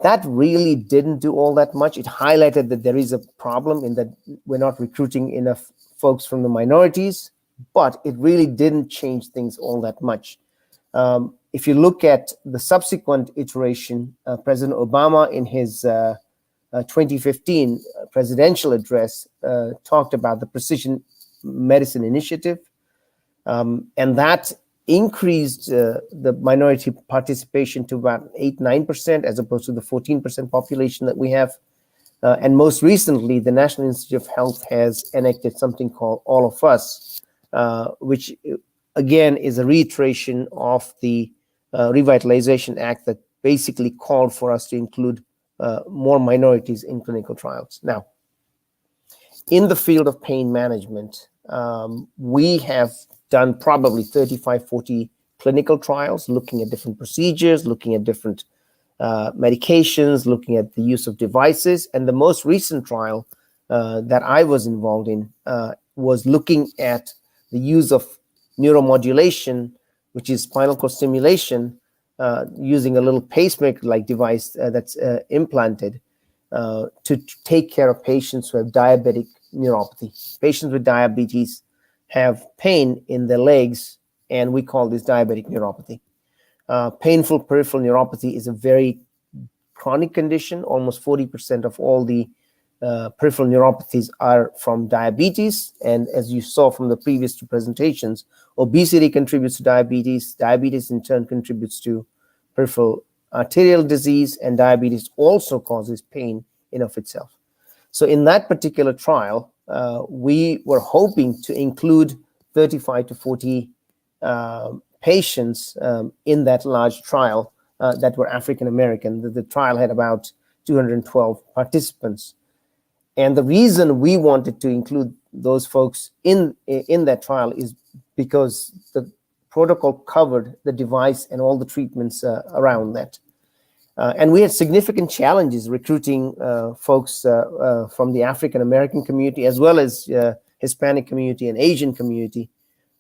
That really didn't do all that much. It highlighted that there is a problem in that we're not recruiting enough folks from the minorities, but it really didn't change things all that much. If you look at the subsequent iteration, President Obama in his 2015 presidential address talked about the Precision Medicine Initiative, and that increased the minority participation to about 8-9% as opposed to the 14% population that we have. And most recently, the National Institute of Health has enacted something called All of Us, which again is a reiteration of the Revitalization Act that basically called for us to include more minorities in clinical trials. Now, in the field of pain management, we have done probably 35-40 clinical trials, looking at different procedures, looking at different medications, looking at the use of devices. And the most recent trial that I was involved in was looking at the use of neuromodulation, which is spinal cord stimulation, using a little pacemaker-like device that's implanted to take care of patients who have diabetic neuropathy. Patients with diabetes have pain in their legs, and we call this diabetic neuropathy. Painful peripheral neuropathy is a very chronic condition. Almost 40% of all the peripheral neuropathies are from diabetes. And as you saw from the previous two presentations, obesity contributes to diabetes. Diabetes in turn contributes to peripheral arterial disease, and diabetes also causes pain in of itself. So in that particular trial, we were hoping to include 35 to 40 patients in that large trial that were African American. The trial had about 212 participants. And the reason we wanted to include those folks in that trial is because the protocol covered the device and all the treatments around that. And we had significant challenges recruiting folks from the African American community, as well as Hispanic community and Asian community.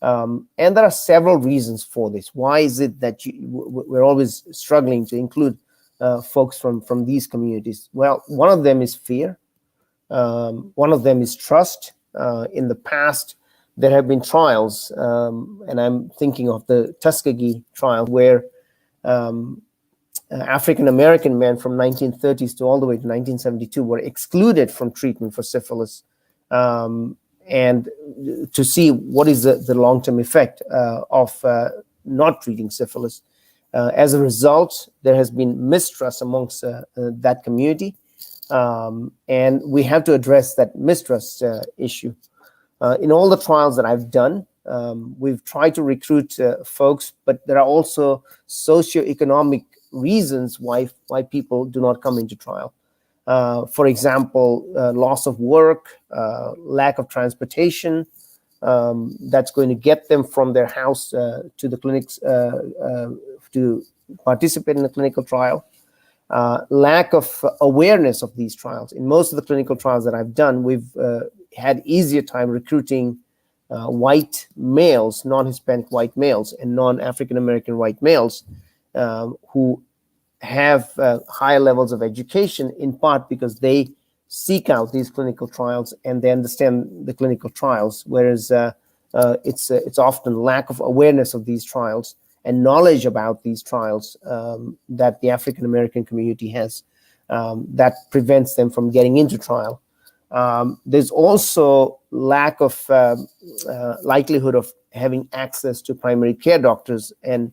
And there are several reasons for this. Why is it that we're always struggling to include folks from these communities? Well, one of them is fear. One of them is trust. In the past, there have been trials, and I'm thinking of the Tuskegee trial, where African-American men from 1930s to all the way to 1972 were excluded from treatment for syphilis, and to see what is the long-term effect of not treating syphilis. As a result, there has been mistrust amongst that community, and we have to address that mistrust issue. In all the trials that I've done, we've tried to recruit folks, but there are also socioeconomic reasons why people do not come into trial. For example, loss of work, lack of transportation, that's going to get them from their house to the clinics to participate in the clinical trial. Lack of awareness of these trials. In most of the clinical trials that I've done, we've had easier time recruiting white males, non-Hispanic white males, and non-African American white males who have higher levels of education, in part because they seek out these clinical trials and they understand the clinical trials, whereas it's often lack of awareness of these trials and knowledge about these trials that the African American community has that prevents them from getting into trial. There's also lack of likelihood of having access to primary care doctors and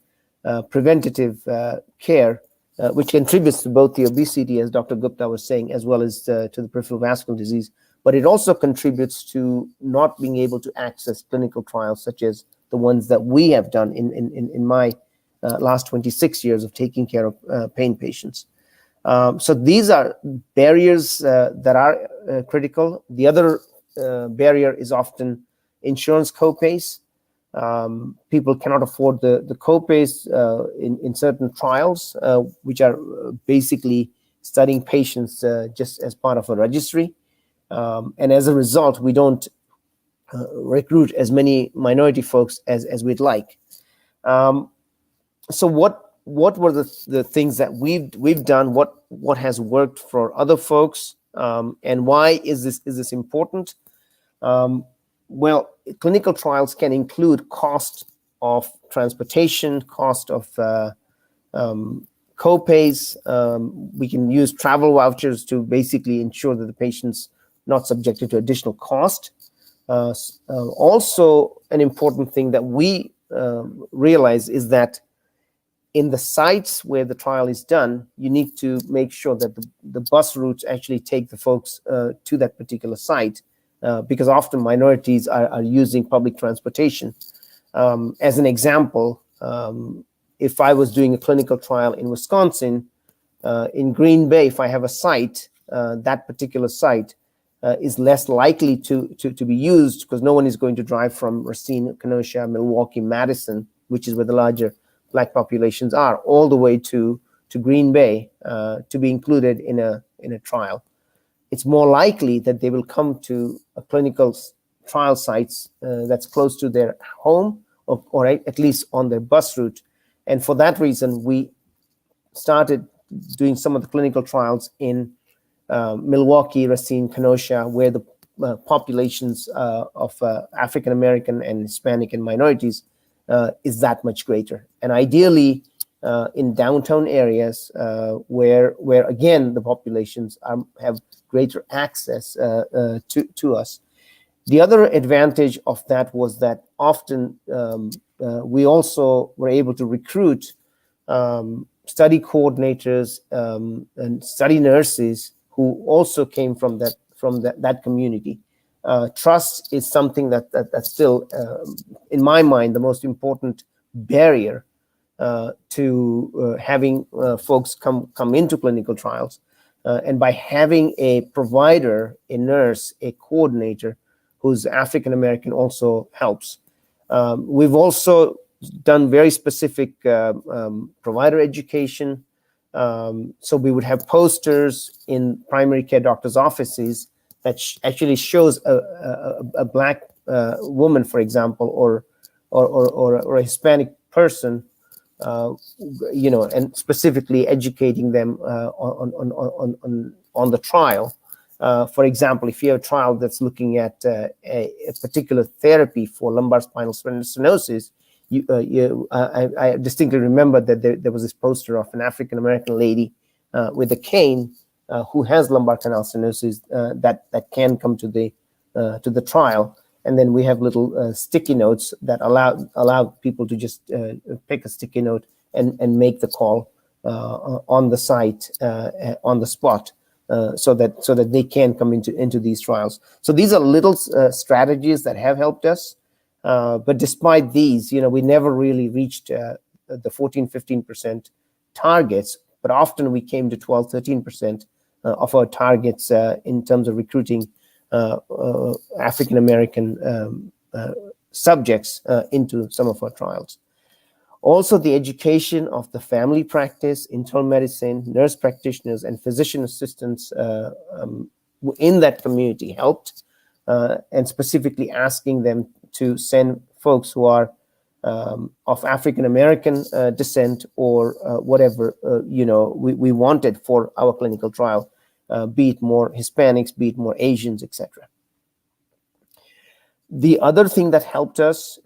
preventative care, which contributes to both the obesity, as Dr. Gupta was saying, as well as to the peripheral vascular disease. But it also contributes to not being able to access clinical trials such as the ones that we have done in my last 26 years of taking care of pain patients. So these are barriers that are critical. The other barrier is often insurance copays. People cannot afford the copays in certain trials, which are basically studying patients just as part of a registry. And as a result, we don't recruit as many minority folks as we'd like. So what were the things that we've done? What has worked for other folks, and why is this important? Well, clinical trials can include cost of transportation, cost of copays. We can use travel vouchers to basically ensure that the patient's not subjected to additional cost. Also, an important thing that we realize is that in the sites where the trial is done, you need to make sure that the bus routes actually take the folks to that particular site, because often minorities are using public transportation. As an example, if I was doing a clinical trial in Wisconsin, in Green Bay, if I have a site, that particular site is less likely to be used because no one is going to drive from Racine, Kenosha, Milwaukee, Madison, which is where the larger Black populations are, all the way to Green Bay to be included in a trial. It's more likely that they will come to a clinical trial sites that's close to their home or at least on their bus route. And for that reason, we started doing some of the clinical trials in Milwaukee, Racine, Kenosha, where the populations of African American and Hispanic and minorities is that much greater. And ideally, in downtown areas where again the populations have greater access to us. The other advantage of that was that often we also were able to recruit study coordinators and study nurses who also came from that community. Trust is something that's still, in my mind, the most important barrier to having folks come into clinical trials. And by having a provider, a nurse, a coordinator who's African American also helps. We've also done very specific provider education. So we would have posters in primary care doctors' offices that actually shows a Black woman, for example, or a Hispanic person, and specifically educating them on the trial. For example, if you have a trial that's looking at a particular therapy for lumbar spinal stenosis, I distinctly remember that there was this poster of an African American lady with a cane who has lumbar canal stenosis that can come to the trial. And then we have little sticky notes that allow people to just pick a sticky note and make the call on the site on the spot, so that they can come into these trials. So these are little strategies that have helped us. But despite these, we never really reached the 14-15% targets. But often we came to 12-13% of our targets in terms of recruiting African American subjects into some of our trials. Also, the education of the family practice, internal medicine, nurse practitioners, and physician assistants in that community helped, and specifically asking them to send folks who are of African American descent or whatever we wanted for our clinical trial, be it more Hispanics, be it more Asians, etc. The other thing that helped us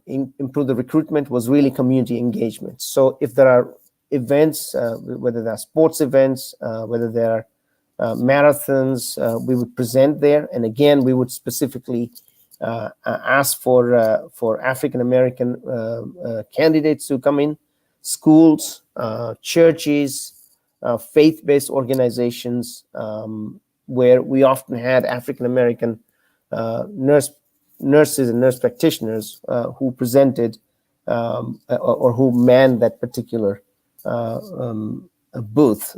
improve the recruitment was really community engagement. So if there are events, whether they're sports events, whether they're marathons. We would present there, and again, we would specifically ask for African American candidates to come in, schools, churches, faith-based organizations, where we often had African American nurses and nurse practitioners who presented or who manned that particular booth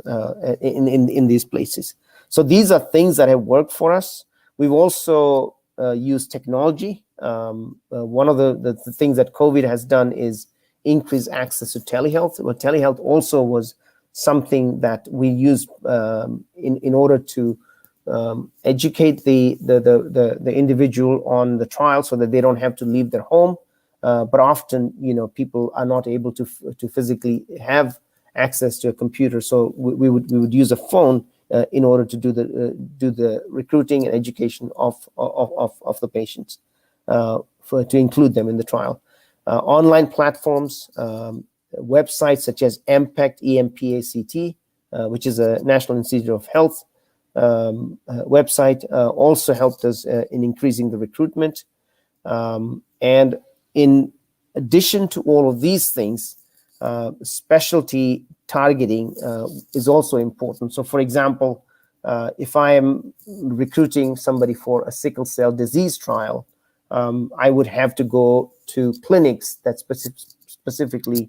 in these places. So these are things that have worked for us. We've also used technology. One of the things that COVID has done is increase access to telehealth. Well, telehealth also was something that we used in order to educate the individual on the trial so that they don't have to leave their home. But often, people are not able to physically have access to a computer, so we would use a phone in order to do the recruiting and education of the patients to include them in the trial. Online platforms, websites such as EMPACT, EMPACT, which is a National Institute of Health website, also helped us in increasing the recruitment. And in addition to all of these things, specialty targeting is also important. So, for example, if I am recruiting somebody for a sickle cell disease trial, I would have to go to clinics that specifically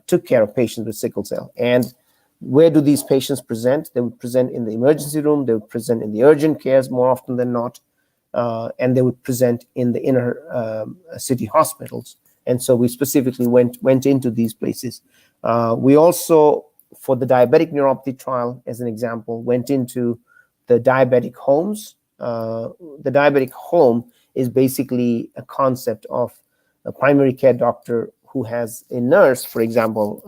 took care of patients with sickle cell. And where do these patients present? They would present in the emergency room, they would present in the urgent cares more often than not, and they would present in the inner city hospitals. And so we specifically went into these places. We also, for the diabetic neuropathy trial, as an example, went into the diabetic homes. The diabetic home is basically a concept of a primary care doctor who has a nurse, for example,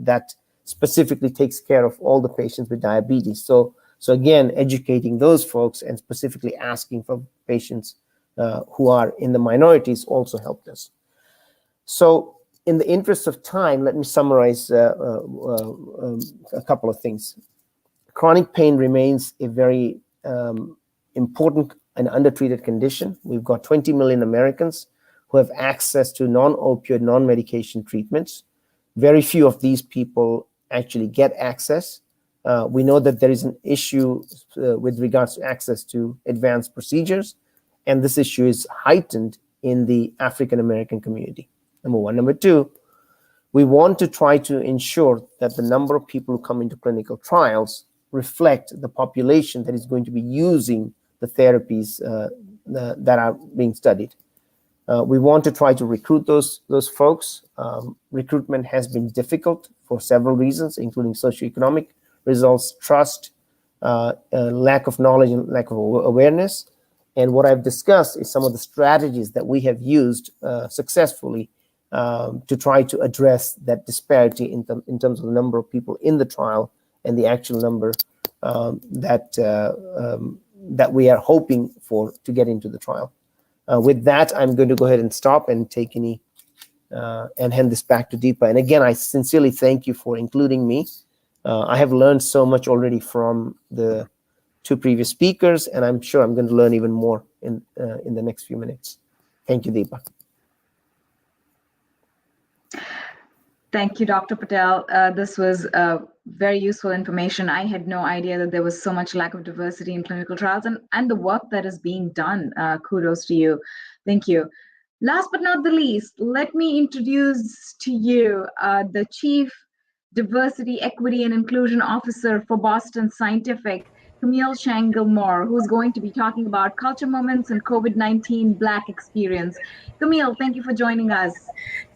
that specifically takes care of all the patients with diabetes. So again, educating those folks and specifically asking for patients who are in the minorities also helped us. So in the interest of time, let me summarize a couple of things. Chronic pain remains a very important and undertreated condition. We've got 20 million Americans who have access to non-opioid, non-medication treatments. Very few of these people actually get access. We know that there is an issue with regards to access to advanced procedures, and this issue is heightened in the African American community. Number one. Number two, we want to try to ensure that the number of people who come into clinical trials reflect the population that is going to be using the therapies that are being studied. We want to try to recruit those folks. Recruitment has been difficult for several reasons, including socioeconomic results, trust, lack of knowledge, and lack of awareness. And what I've discussed is some of the strategies that we have used successfully to try to address that disparity in terms of the number of people in the trial and the actual number that we are hoping for to get into the trial. With that, I'm going to go ahead and stop and take any and hand this back to Deepa. And again, I sincerely thank you for including me. I have learned so much already from the two previous speakers, and I'm sure I'm going to learn even more in the next few minutes. Thank you, Deepa. Thank you, Dr. Patel. This was very useful information. I had no idea that there was so much lack of diversity in clinical trials and the work that is being done. Kudos to you. Thank you. Last but not the least, let me introduce to you the Chief Diversity, Equity, and Inclusion Officer for Boston Scientific, Camille Shanglemoor, who's going to be talking about culture moments and COVID-19 Black experience. Camille, thank you for joining us.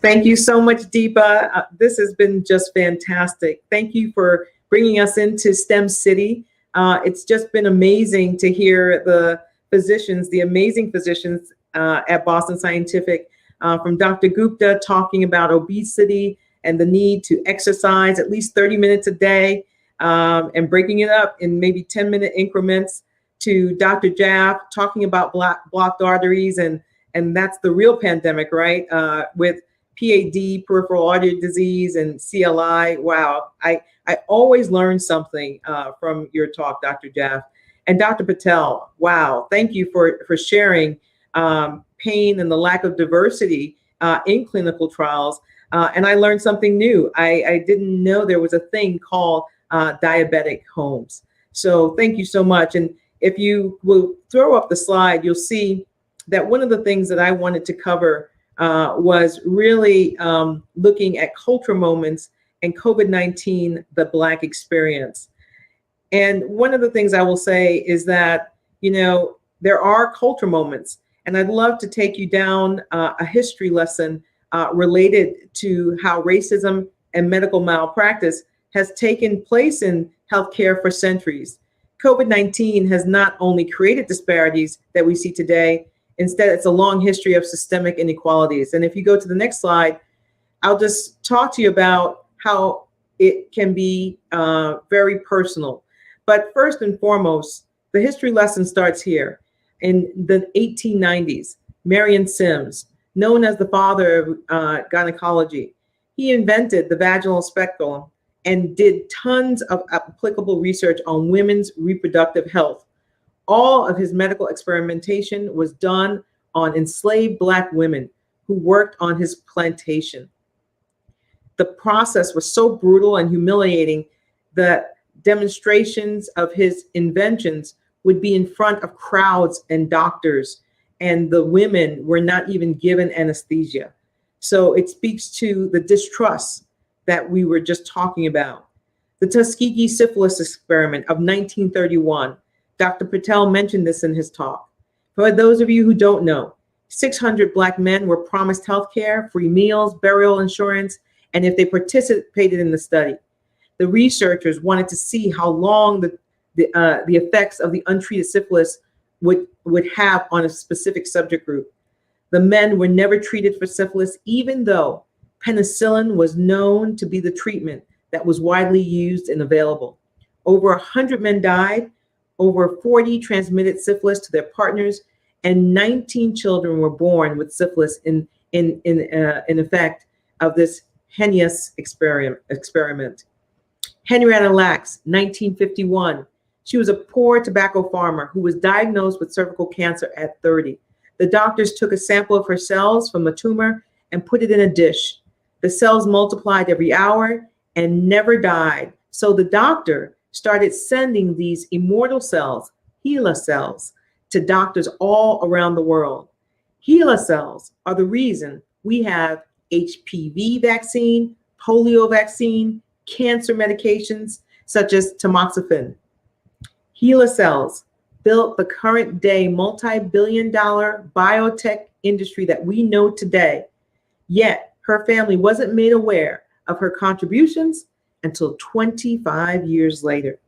Thank you so much, Deepa. This has been just fantastic. Thank you for bringing us into STEM City. It's just been amazing to hear the physicians, the amazing physicians at Boston Scientific, from Dr. Gupta talking about obesity and the need to exercise at least 30 minutes a day, and breaking it up in maybe 10-minute increments, to Dr. Jaff talking about blocked arteries, and that's the real pandemic, right? With PAD, peripheral artery disease, and CLI. Wow, I I always learn something from your talk, Dr. Jaff. And Dr. Patel, wow, thank you for sharing pain and the lack of diversity in clinical trials. And I learned something new. I didn't know there was a thing called diabetic homes. So thank you so much. And if you will throw up the slide, you'll see that one of the things that I wanted to cover was really looking at cultural moments and COVID-19, the Black experience. And one of the things I will say is that, you know, there are cultural moments, and I'd love to take you down a history lesson related to how racism and medical malpractice has taken place in healthcare for centuries. COVID-19 has not only created disparities that we see today, instead it's a long history of systemic inequalities. And if you go to the next slide, I'll just talk to you about how it can be very personal. But first and foremost, the history lesson starts here. In the 1890s, Marion Sims, known as the father of gynecology, he invented the vaginal speculum and did tons of applicable research on women's reproductive health. All of his medical experimentation was done on enslaved Black women who worked on his plantation. The process was so brutal and humiliating that demonstrations of his inventions would be in front of crowds and doctors, and the women were not even given anesthesia. So it speaks to the distrust that we were just talking about. The Tuskegee syphilis experiment of 1931, Dr. Patel mentioned this in his talk. For those of you who don't know, 600 Black men were promised health care, free meals, burial insurance, and if they participated in the study. The researchers wanted to see how long the effects of the untreated syphilis would have on a specific subject group. The men were never treated for syphilis, even though penicillin was known to be the treatment that was widely used and available. Over 100 men died, over 40 transmitted syphilis to their partners, and 19 children were born with syphilis in effect of this heinous experiment. Henrietta Lacks, 1951. She was a poor tobacco farmer who was diagnosed with cervical cancer at 30. The doctors took a sample of her cells from a tumor and put it in a dish. The cells multiplied every hour and never died. So the doctor started sending these immortal cells, HeLa cells, to doctors all around the world. HeLa cells are the reason we have HPV vaccine, polio vaccine, cancer medications such as tamoxifen. HeLa cells built the current day multi-billion-dollar biotech industry that we know today. Yet her family wasn't made aware of her contributions until 25 years later.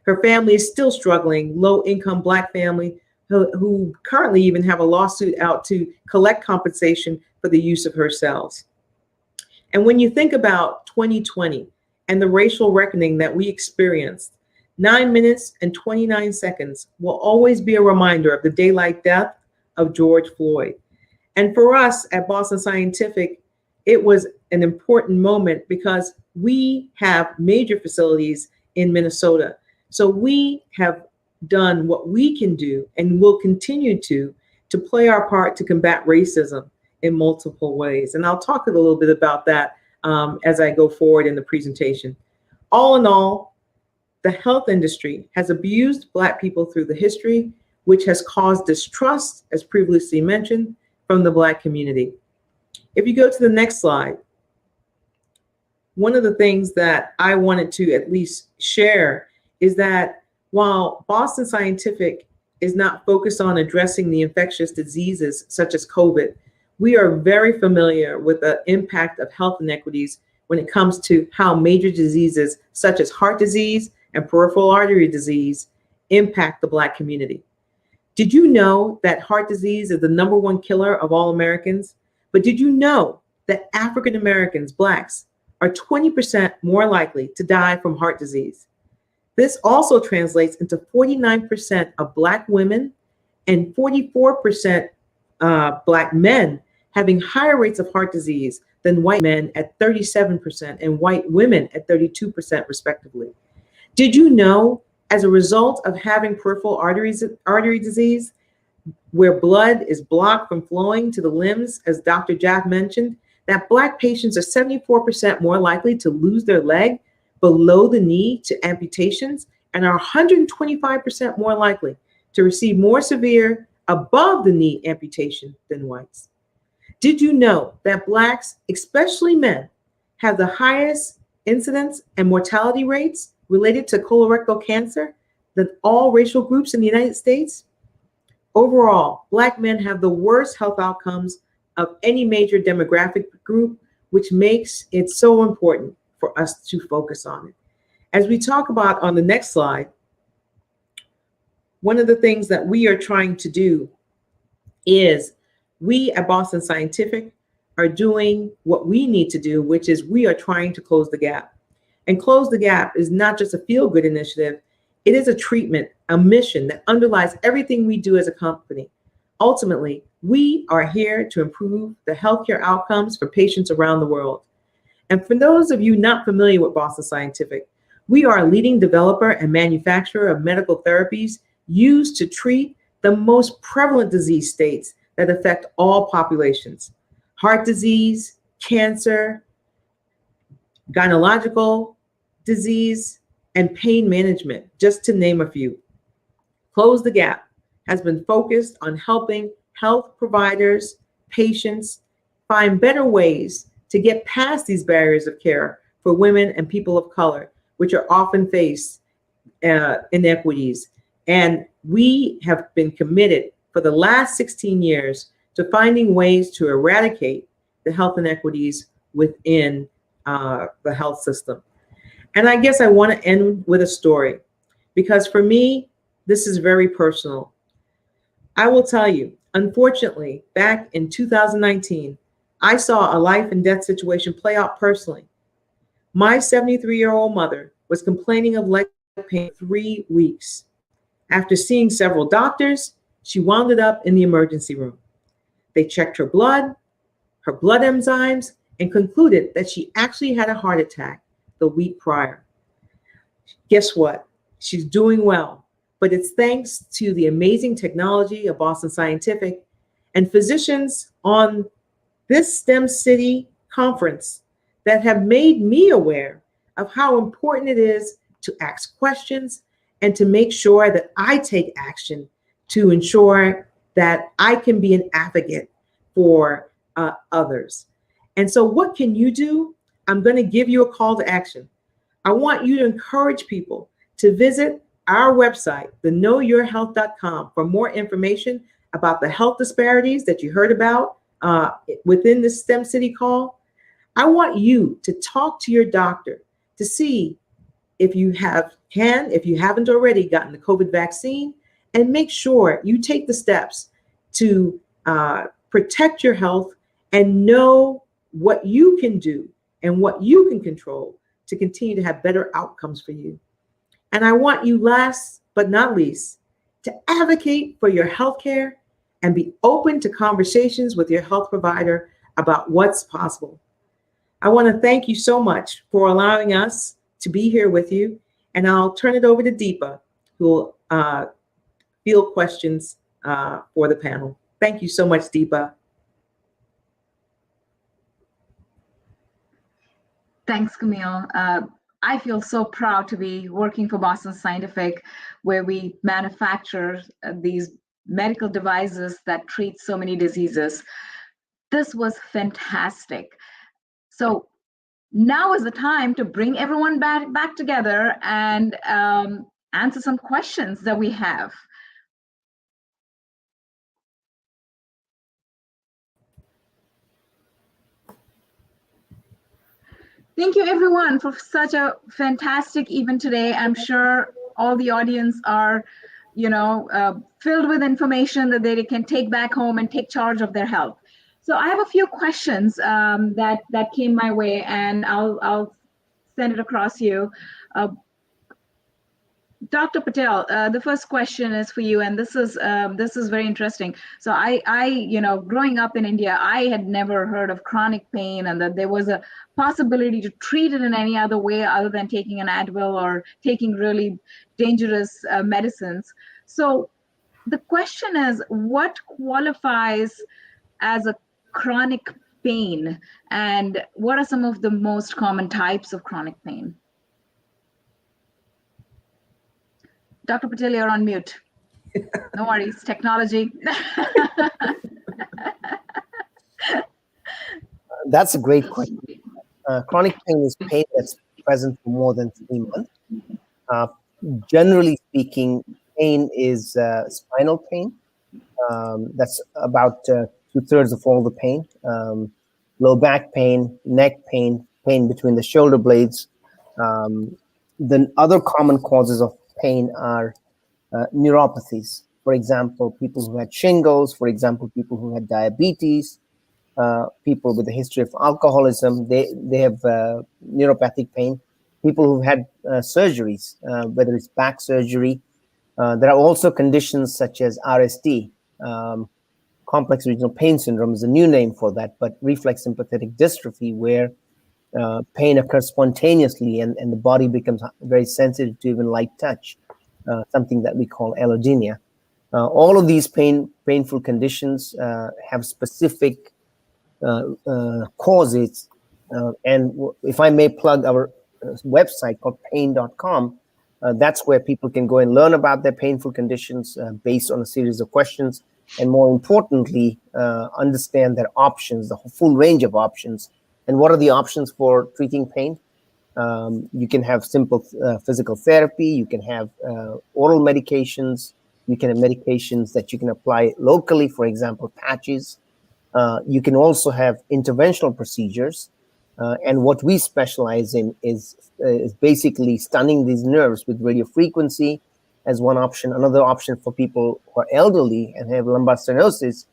Her family is still struggling, low-income Black family who currently even have a lawsuit out to collect compensation for the use of her cells. And when you think about 2020 and the racial reckoning that we experienced, 9 minutes and 29 seconds will always be a reminder of the daylight death of George Floyd. And for us at Boston Scientific, it was an important moment because we have major facilities in Minnesota. So we have done what we can do and will continue to play our part to combat racism in multiple ways. And I'll talk a little bit about that as I go forward in the presentation. All in all, the health industry has abused Black people through the history, which has caused distrust, as previously mentioned, from the Black community. If you go to the next slide, one of the things that I wanted to at least share is that while Boston Scientific is not focused on addressing the infectious diseases such as COVID, we are very familiar with the impact of health inequities when it comes to how major diseases such as heart disease and peripheral artery disease impact the Black community. Did you know that heart disease is the #1 killer of all Americans? But did you know that African Americans, Blacks, are 20% more likely to die from heart disease? This also translates into 49% of Black women and 44% Black men having higher rates of heart disease than white men at 37% and white women at 32% respectively. Did you know, as a result of having peripheral artery disease, where blood is blocked from flowing to the limbs, as Dr. Jaff mentioned, that Black patients are 74% more likely to lose their leg below the knee to amputations and are 125% more likely to receive more severe above the knee amputation than whites? Did you know that Blacks, especially men, have the highest incidence and mortality rates related to colorectal cancer than all racial groups in the United States? Overall, Black men have the worst health outcomes of any major demographic group, which makes it so important for us to focus on it. As we talk about on the next slide, one of the things that we are trying to do is we at Boston Scientific are doing what we need to do, which is we are trying to close the gap. And close the gap is not just a feel-good initiative. It is a treatment, a mission that underlies everything we do as a company. Ultimately, we are here to improve the healthcare outcomes for patients around the world. And for those of you not familiar with Boston Scientific, we are a leading developer and manufacturer of medical therapies used to treat the most prevalent disease states that affect all populations: heart disease, cancer, gynecological disease, and pain management, just to name a few. Close the Gap has been focused on helping health providers, patients find better ways to get past these barriers of care for women and people of color, which are often face inequities. And we have been committed for the last 16 years to finding ways to eradicate the health inequities within the health system. And I guess I want to end with a story, because for me, this is very personal. I will tell you, unfortunately, back in 2019, I saw a life and death situation play out personally. My 73-year-old mother was complaining of leg pain for 3 weeks. After seeing several doctors, she wound up in the emergency room. They checked her blood enzymes, and concluded that she actually had a heart attack the week prior. Guess what? She's doing well, but it's thanks to the amazing technology of Boston Scientific and physicians on this STEM City conference that have made me aware of how important it is to ask questions and to make sure that I take action to ensure that I can be an advocate for others. And so what can you do? I'm going to give you a call to action. I want you to encourage people to visit our website, theknowyourhealth.com, for more information about the health disparities that you heard about within this STEM City call. I want you to talk to your doctor to see if you haven't already gotten the COVID vaccine, and make sure you take the steps to protect your health and know what you can do and what you can control to continue to have better outcomes for you. And I want you, last but not least, to advocate for your healthcare and be open to conversations with your health provider about what's possible. I want to thank you so much for allowing us to be here with you. And I'll turn it over to Deepa, who will field questions for the panel. Thank you so much, Deepa. Thanks, Camille. I feel so proud to be working for Boston Scientific, where we manufacture these medical devices that treat so many diseases. This was fantastic. So now is the time to bring everyone back together and answer some questions that we have. Thank you, everyone, for such a fantastic event today. I'm sure all the audience are, filled with information that they can take back home and take charge of their health. So I have a few questions that came my way, and I'll send it across you. Dr. Patel, the first question is for you, and this is very interesting. So growing up in India, I had never heard of chronic pain, and that there was a possibility to treat it in any other way other than taking an Advil or taking really dangerous medicines. So the question is, what qualifies as a chronic pain, and what are some of the most common types of chronic pain? Dr. Patel, you're on mute. No worries, technology. That's a great question. Chronic pain is pain that's present for more than 3 months. Generally speaking, pain is spinal pain. That's about 2/3 of all the pain. Low back pain, neck pain, pain between the shoulder blades. The other common causes of pain are neuropathies. For example, people who had shingles, for example, people who had diabetes, people with a history of alcoholism, they have neuropathic pain. People who had surgeries, whether it's back surgery. There are also conditions such as RSD, complex regional pain syndrome is a new name for that, but reflex sympathetic dystrophy, where pain occurs spontaneously and the body becomes very sensitive to even light touch, something that we call allodynia. All of these painful conditions have specific causes. And if I may plug our website called pain.com, that's where people can go and learn about their painful conditions based on a series of questions. And more importantly, understand their options, the full range of options. And what are the options for treating pain? You can have simple physical therapy. You can have oral medications. You can have medications that you can apply locally, for example, patches. You can also have interventional procedures. And what we specialize in is basically stunning these nerves with radio frequency as one option. Another option for people who are elderly and have lumbar stenosis,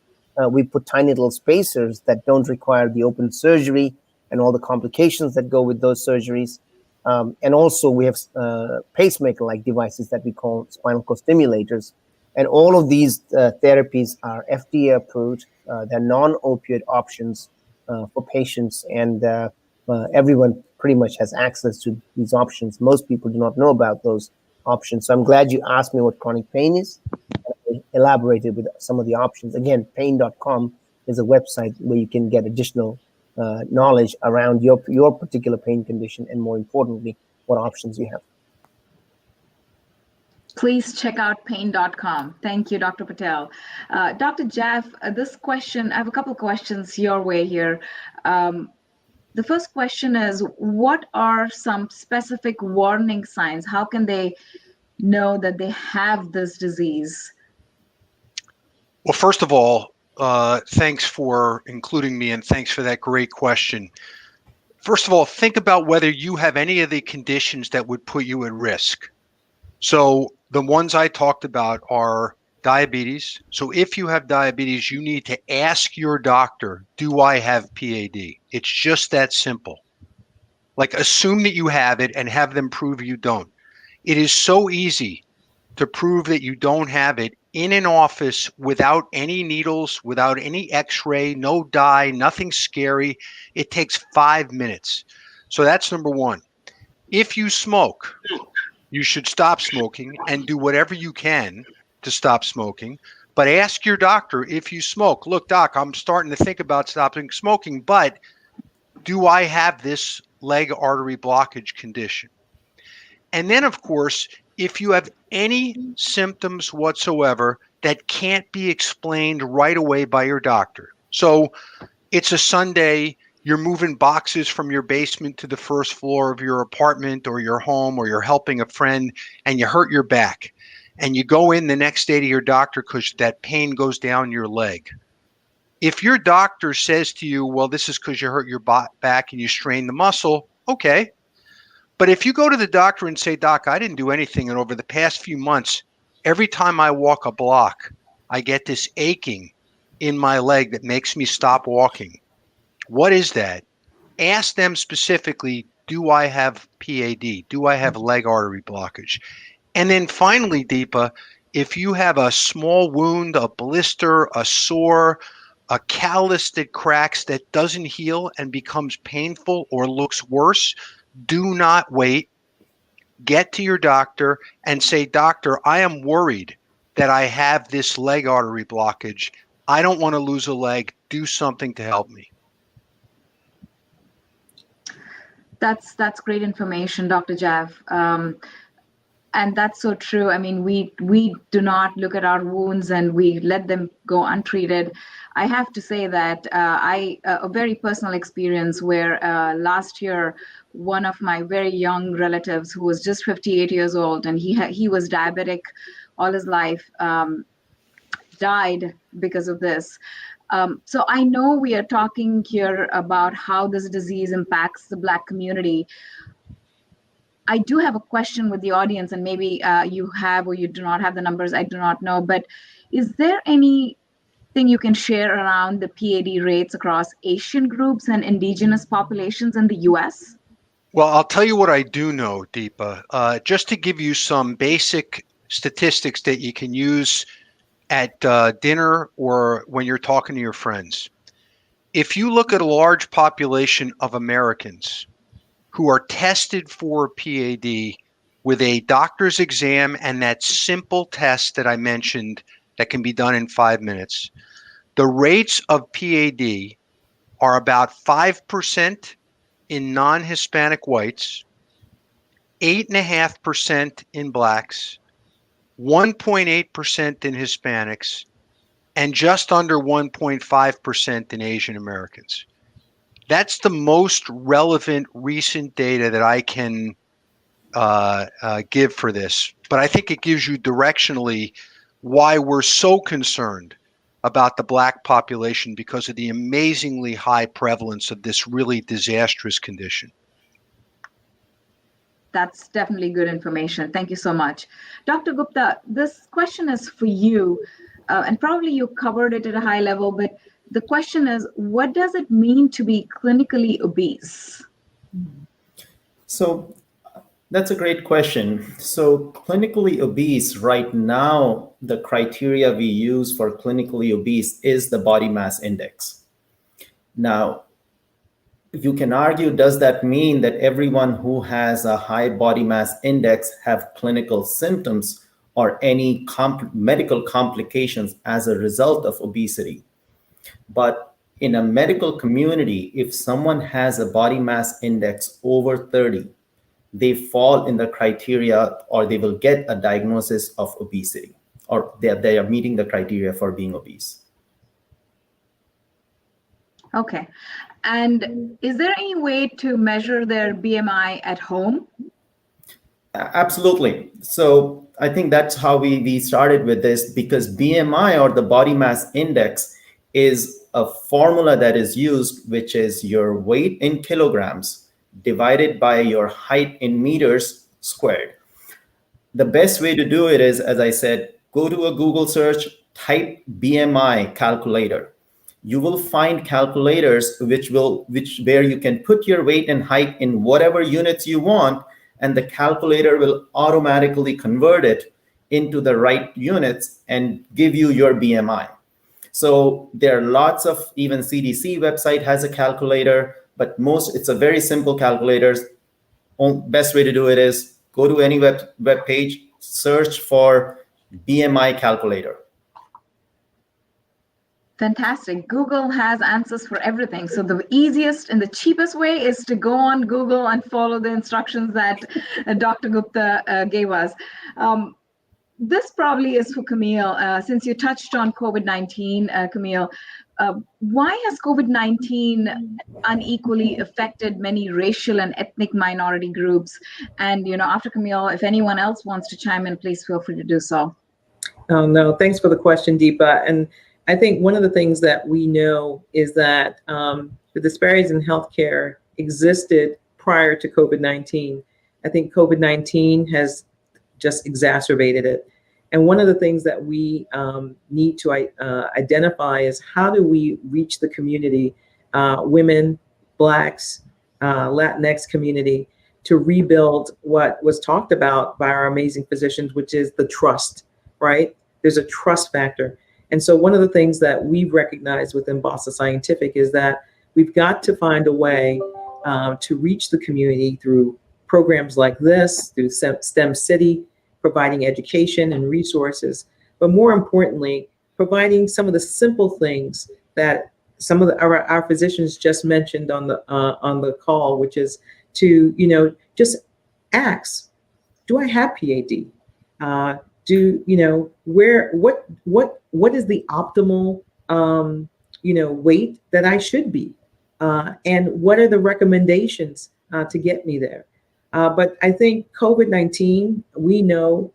we put tiny little spacers that don't require the open surgery and all the complications that go with those surgeries. And also we have pacemaker-like devices that we call spinal cord stimulators. And all of these therapies are FDA approved. They're non-opioid options for patients, and everyone pretty much has access to these options. Most people do not know about those options. So I'm glad you asked me what chronic pain is. I elaborated with some of the options. Again, pain.com is a website where you can get additional knowledge around your particular pain condition, and more importantly, what options you have. Please check out pain.com. Thank you, Dr. Patel. Dr. Jaff, this question, I have a couple of questions your way here. The first question is, what are some specific warning signs? How can they know that they have this disease? Well, first of all, thanks for including me, and thanks for that great question. First of all, think about whether you have any of the conditions that would put you at risk. So the ones I talked about are diabetes. So if you have diabetes, you need to ask your doctor, do I have PAD? It's just that simple. Like, assume that you have it and have them prove you don't. It is so easy to prove that you don't have it in an office without any needles, without any x-ray, no dye, nothing scary. It takes 5 minutes. So that's number one. If you smoke, you should stop smoking and do whatever you can to stop smoking. But ask your doctor if you smoke. Look, doc, I'm starting to think about stopping smoking, but do I have this leg artery blockage condition? And then, of course, if you have any symptoms whatsoever that can't be explained right away by your doctor. So it's a Sunday, you're moving boxes from your basement to the first floor of your apartment or your home, or you're helping a friend and you hurt your back, and you go in the next day to your doctor because that pain goes down your leg. If your doctor says to you, well, this is because you hurt your back and you strained the muscle, okay. But if you go to the doctor and say, doc, I didn't do anything, and over the past few months, every time I walk a block, I get this aching in my leg that makes me stop walking. What is that? Ask them specifically, do I have PAD? Do I have leg artery blockage? And then finally, Deepa, if you have a small wound, a blister, a sore, a callus that cracks that doesn't heal and becomes painful or looks worse, do not wait. Get to your doctor and say, "Doctor, I am worried that I have this leg artery blockage. I don't want to lose a leg. Do something to help me." That's great information, Dr. Jav. And that's so true. I mean, we do not look at our wounds and we let them go untreated. I have to say that a very personal experience where last year, one of my very young relatives who was just 58 years old and he was diabetic all his life, died because of this. So I know we are talking here about how this disease impacts the Black community. I do have a question with the audience, and maybe you have or you do not have the numbers, I do not know, but is there anything you can share around the PAD rates across Asian groups and indigenous populations in the US? Well, I'll tell you what I do know, Deepa. Just to give you some basic statistics that you can use at dinner or when you're talking to your friends. If you look at a large population of Americans who are tested for PAD with a doctor's exam and that simple test that I mentioned that can be done in 5 minutes, the rates of PAD are about 5% in non-Hispanic whites, 8.5% in Blacks, 1.8% in Hispanics, and just under 1.5% in Asian Americans. That's the most relevant recent data that I can give for this. But I think it gives you directionally why we're so concerned about the Black population because of the amazingly high prevalence of this really disastrous condition. That's definitely good information. Thank you so much. Dr. Gupta, this question is for you, and probably you covered it at a high level, but the question is, what does it mean to be clinically obese? So that's a great question. So clinically obese right now, the criteria we use for clinically obese is the body mass index. Now, you can argue, does that mean that everyone who has a high body mass index have clinical symptoms or any medical complications as a result of obesity? But in a medical community, if someone has a body mass index over 30, they fall in the criteria or they will get a diagnosis of obesity, or they are meeting the criteria for being obese. Okay. And is there any way to measure their BMI at home? Absolutely. So I think that's how we started with this, because BMI, or the body mass index, is a formula that is used, which is your weight in kilograms divided by your height in meters squared. The best way to do it is, as I said, go to a Google search, type BMI calculator. You will find calculators where you can put your weight and height in whatever units you want, and the calculator will automatically convert it into the right units and give you your BMI. So there are lots of, even CDC website has a calculator, but it's a very simple calculator. Best way to do it is go to any web page, search for BMI calculator. Fantastic. Google has answers for everything. So the easiest and the cheapest way is to go on Google and follow the instructions that Dr. Gupta gave us. This probably is for Camille. Since you touched on COVID-19, Camille, why has COVID-19 unequally affected many racial and ethnic minority groups? And, after Camille, if anyone else wants to chime in, please feel free to do so. Oh, no, thanks for the question, Deepa. And I think one of the things that we know is that the disparities in healthcare existed prior to COVID-19. I think COVID-19 has just exacerbated it. And one of the things that we need to identify is, how do we reach the community, women, Blacks, Latinx community, to rebuild what was talked about by our amazing physicians, which is the trust, right? There's a trust factor. And so one of the things that we've recognized within Boston Scientific is that we've got to find a way to reach the community through programs like this, through STEM City, providing education and resources, but more importantly, providing some of the simple things that some of our physicians just mentioned on the call, which is to, just ask, do I have PAD? What is the optimal, weight that I should be? And what are the recommendations to get me there? But I think COVID-19, we know,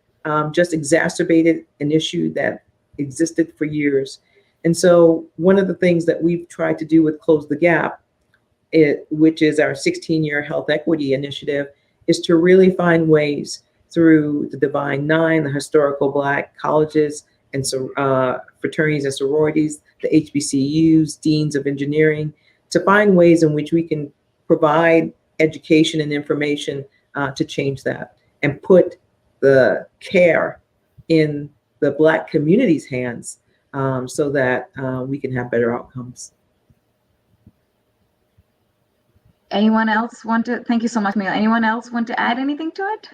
just exacerbated an issue that existed for years. And so one of the things that we've tried to do with Close the Gap, which is our 16-year health equity initiative, is to really find ways through the Divine Nine, the historical Black colleges and fraternities and sororities, the HBCUs, deans of engineering, to find ways in which we can provide education and information to change that and put the care in the Black community's hands so that we can have better outcomes. Anyone else thank you so much, Camille. Anyone else want to add anything to it?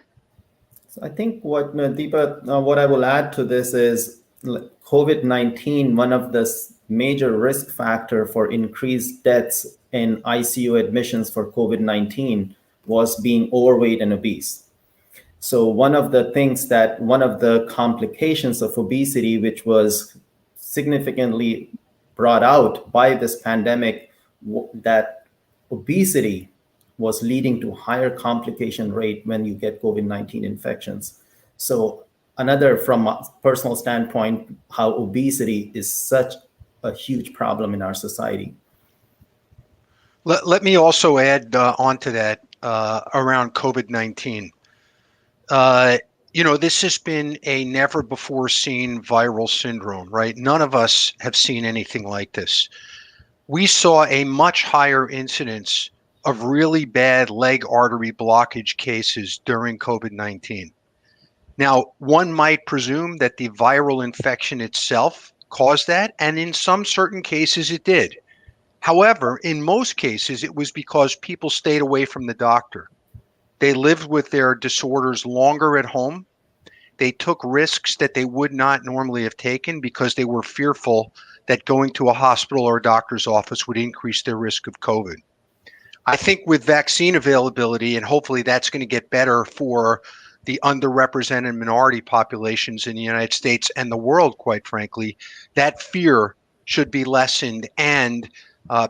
So I think what Deepa, what I will add to this is COVID-19, one of the major risk factor for increased deaths in ICU admissions for COVID-19 was being overweight and obese. So one of the complications of obesity, which was significantly brought out by this pandemic, that obesity was leading to higher complication rate when you get COVID-19 infections. So another, from a personal standpoint, how obesity is such a huge problem in our society. Let me also add onto that around COVID-19. This has been a never before seen viral syndrome, right? None of us have seen anything like this. We saw a much higher incidence of really bad leg artery blockage cases during COVID-19. Now, one might presume that the viral infection itself caused that, and in some certain cases it did. However, in most cases, it was because people stayed away from the doctor. They lived with their disorders longer at home. They took risks that they would not normally have taken because they were fearful that going to a hospital or a doctor's office would increase their risk of COVID. I think with vaccine availability, and hopefully that's going to get better for the underrepresented minority populations in the United States and the world, quite frankly, that fear should be lessened and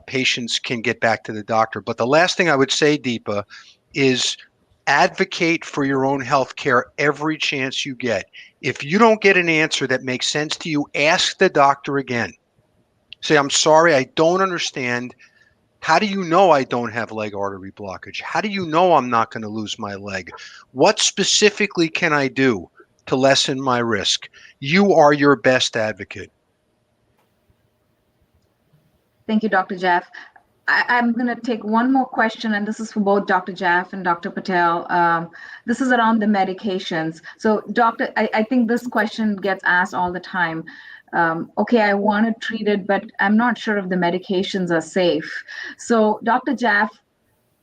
patients can get back to the doctor. But the last thing I would say, Deepa, is advocate for your own health care every chance you get. If you don't get an answer that makes sense to you, ask the doctor again. Say, I'm sorry, I don't understand. How do you know I don't have leg artery blockage? How do you know I'm not going to lose my leg? What specifically can I do to lessen my risk? You are your best advocate. Thank you, Dr. Jaff. I'm going to take one more question, and this is for both Dr. Jaff and Dr. Patel. This is around the medications. So, Doctor, I think this question gets asked all the time. Okay, I want to treat it, but I'm not sure if the medications are safe. So, Dr. Jaff,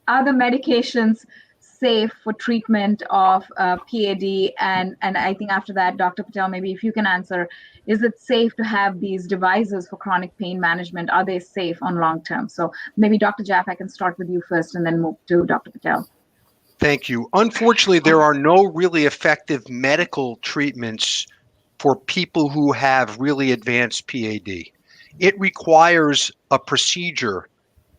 are the medications safe for treatment of PAD? And I think after that, Dr. Patel, maybe if you can answer, is it safe to have these devices for chronic pain management? Are they safe on long term? So maybe Dr. Jaff, I can start with you first and then move to Dr. Patel. Thank you. Unfortunately, there are no really effective medical treatments for people who have really advanced PAD. It requires a procedure,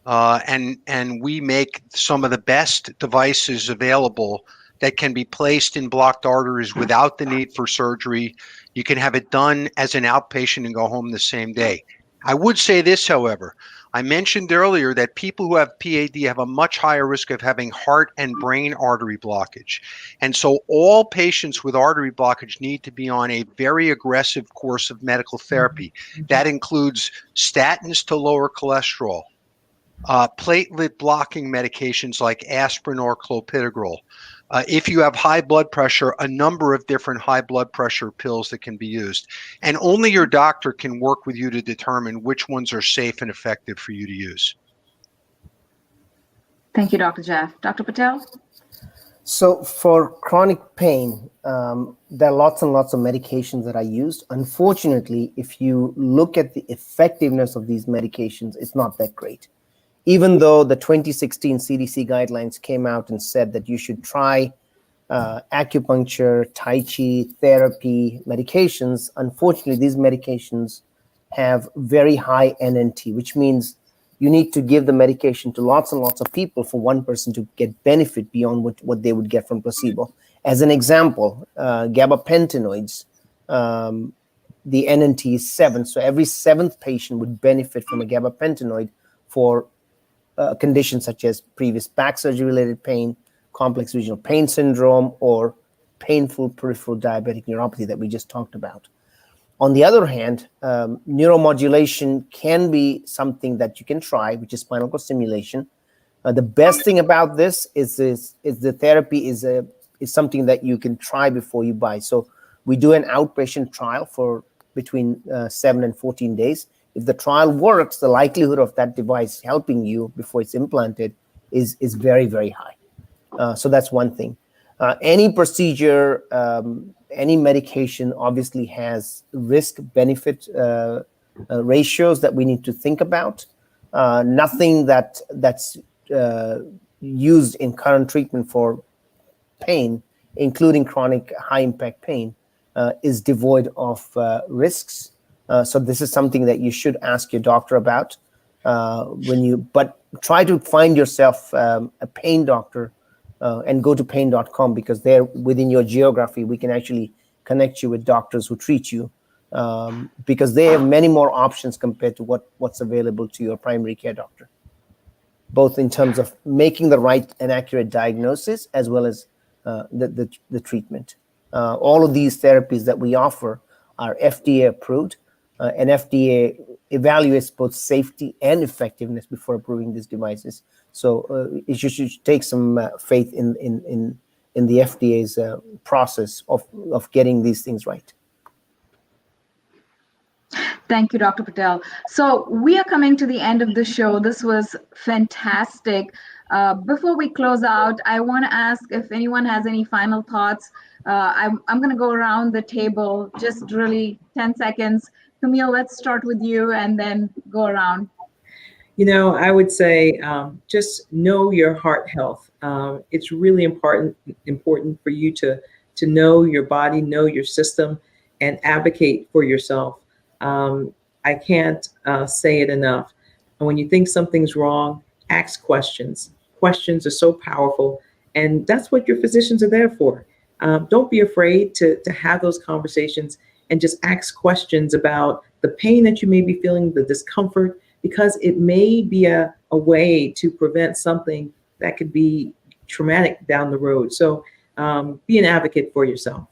and we make some of the best devices available that can be placed in blocked arteries without the need for surgery. You can have it done as an outpatient and go home the same day. I would say this, however, I mentioned earlier that people who have PAD have a much higher risk of having heart and brain artery blockage. And so all patients with artery blockage need to be on a very aggressive course of medical therapy. That includes statins to lower cholesterol, platelet blocking medications like aspirin or clopidogrel. If you have high blood pressure, a number of different high blood pressure pills that can be used. And only your doctor can work with you to determine which ones are safe and effective for you to use. Thank you, Dr. Jeff. Dr. Patel? So for chronic pain, there are lots and lots of medications that are used. Unfortunately, if you look at the effectiveness of these medications, it's not that great. Even though the 2016 CDC guidelines came out and said that you should try acupuncture, Tai Chi, therapy, medications, unfortunately, these medications have very high NNT, which means you need to give the medication to lots and lots of people for one person to get benefit beyond what they would get from placebo. As an example, gabapentinoids, the NNT is 7. So every 7th patient would benefit from a gabapentinoid for conditions such as previous back surgery-related pain, complex regional pain syndrome, or painful peripheral diabetic neuropathy that we just talked about. On the other hand, neuromodulation can be something that you can try, which is spinal cord stimulation. The best thing about this is the therapy is something that you can try before you buy. So we do an outpatient trial for between 7 and 14 days. If the trial works, the likelihood of that device helping you before it's implanted is very, very high. So that's one thing. Any procedure, any medication obviously has risk-benefit ratios that we need to think about. Nothing that's used in current treatment for pain, including chronic high-impact pain, is devoid of risks. So this is something that you should ask your doctor about but try to find yourself a pain doctor and go to pain.com, because there within your geography, we can actually connect you with doctors who treat you, because they have many more options compared to what's available to your primary care doctor, both in terms of making the right and accurate diagnosis as well as the treatment. All of these therapies that we offer are FDA approved, and FDA evaluates both safety and effectiveness before approving these devices. So you should take some faith in the FDA's process of getting these things right. Thank you, Dr. Patel. So we are coming to the end of the show. This was fantastic. Before we close out, I want to ask if anyone has any final thoughts. I'm going to go around the table, just really 10 seconds. Camille, let's start with you and then go around. I would say just know your heart health. It's really important for you to know your body, know your system, and advocate for yourself. I can't say it enough. And when you think something's wrong, ask questions. Questions are so powerful, and that's what your physicians are there for. Don't be afraid to have those conversations and just ask questions about the pain that you may be feeling, the discomfort, because it may be a way to prevent something that could be traumatic down the road. So be an advocate for yourself.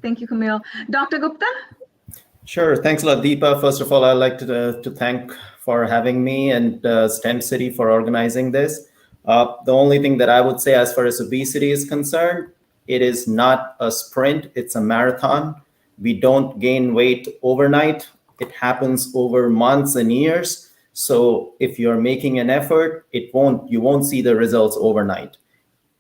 Thank you, Camille. Dr. Gupta? Sure. Thanks a lot, Deepa. First of all, I'd like to thank for having me and STEM City for organizing this. The only thing that I would say as far as obesity is concerned, it is not a sprint, it's a marathon. We don't gain weight overnight. It happens over months and years. So if you're making an effort, you won't see the results overnight.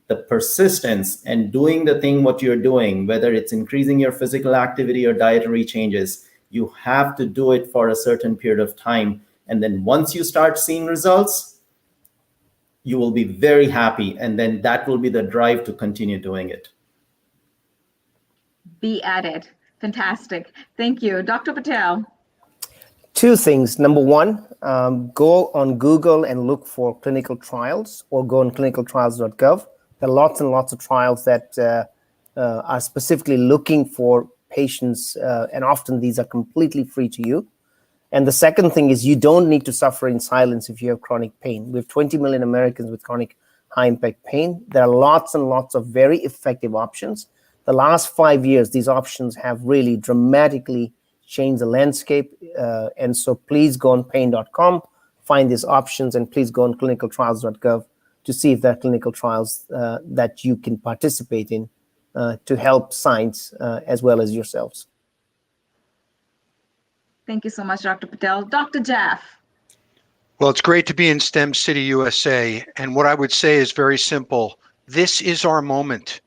The persistence and doing the thing what you're doing, whether it's increasing your physical activity or dietary changes, you have to do it for a certain period of time. And then once you start seeing results, you will be very happy. And then that will be the drive to continue doing it. Be at it. Fantastic. Thank you. Dr. Patel? Two things. Number one, go on Google and look for clinical trials, or go on clinicaltrials.gov. There are lots and lots of trials that are specifically looking for patients, and often these are completely free to you. And the second thing is, you don't need to suffer in silence if you have chronic pain. We have 20 million Americans with chronic high-impact pain. There are lots and lots of very effective options. The last 5 years, these options have really dramatically changed the landscape. And so please go on pain.com, find these options. And please go on clinicaltrials.gov to see if there are clinical trials that you can participate in to help science as well as yourselves. Thank you so much, Dr. Patel. Dr. Jaff. Well, it's great to be in STEM City, USA. And what I would say is very simple. This is our moment.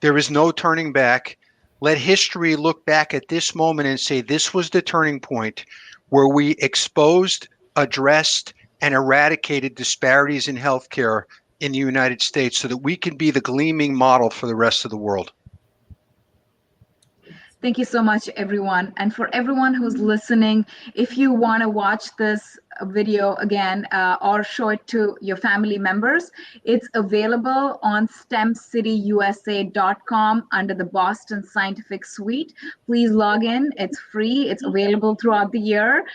There is no turning back. Let history look back at this moment and say this was the turning point where we exposed, addressed, and eradicated disparities in healthcare in the United States so that we can be the gleaming model for the rest of the world. Thank you so much, everyone. And for everyone who's listening, if you want to watch this video again or show it to your family members, it's available on stemcityusa.com under the Boston Scientific Suite. Please log in. It's free. It's available throughout the year.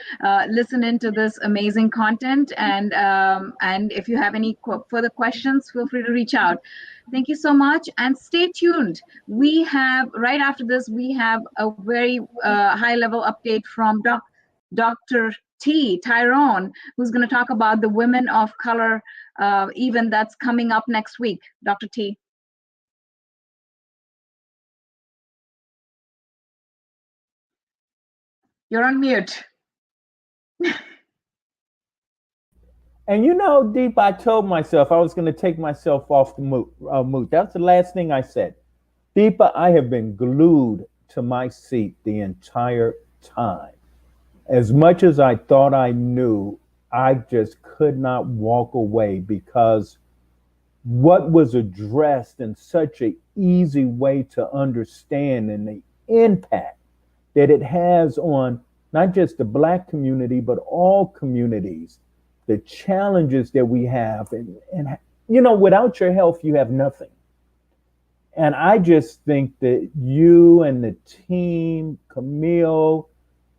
Listen into this amazing content. And if you have any further questions, feel free to reach out. Thank you so much, and stay tuned. We have, right after this, we have a very high-level update from Dr. Tyrone, who's going to talk about the Women of Color event that's coming up next week. Dr. T. You're on mute. And you know, Deep, I told myself I was going to take myself off the mute. That's the last thing I said. Deepa, I have been glued to my seat the entire time. As much as I thought I knew, I just could not walk away because what was addressed in such an easy way to understand and the impact that it has on not just the Black community, but all communities, the challenges that we have. And you know, without your health, you have nothing. And I just think that you and the team, Camille,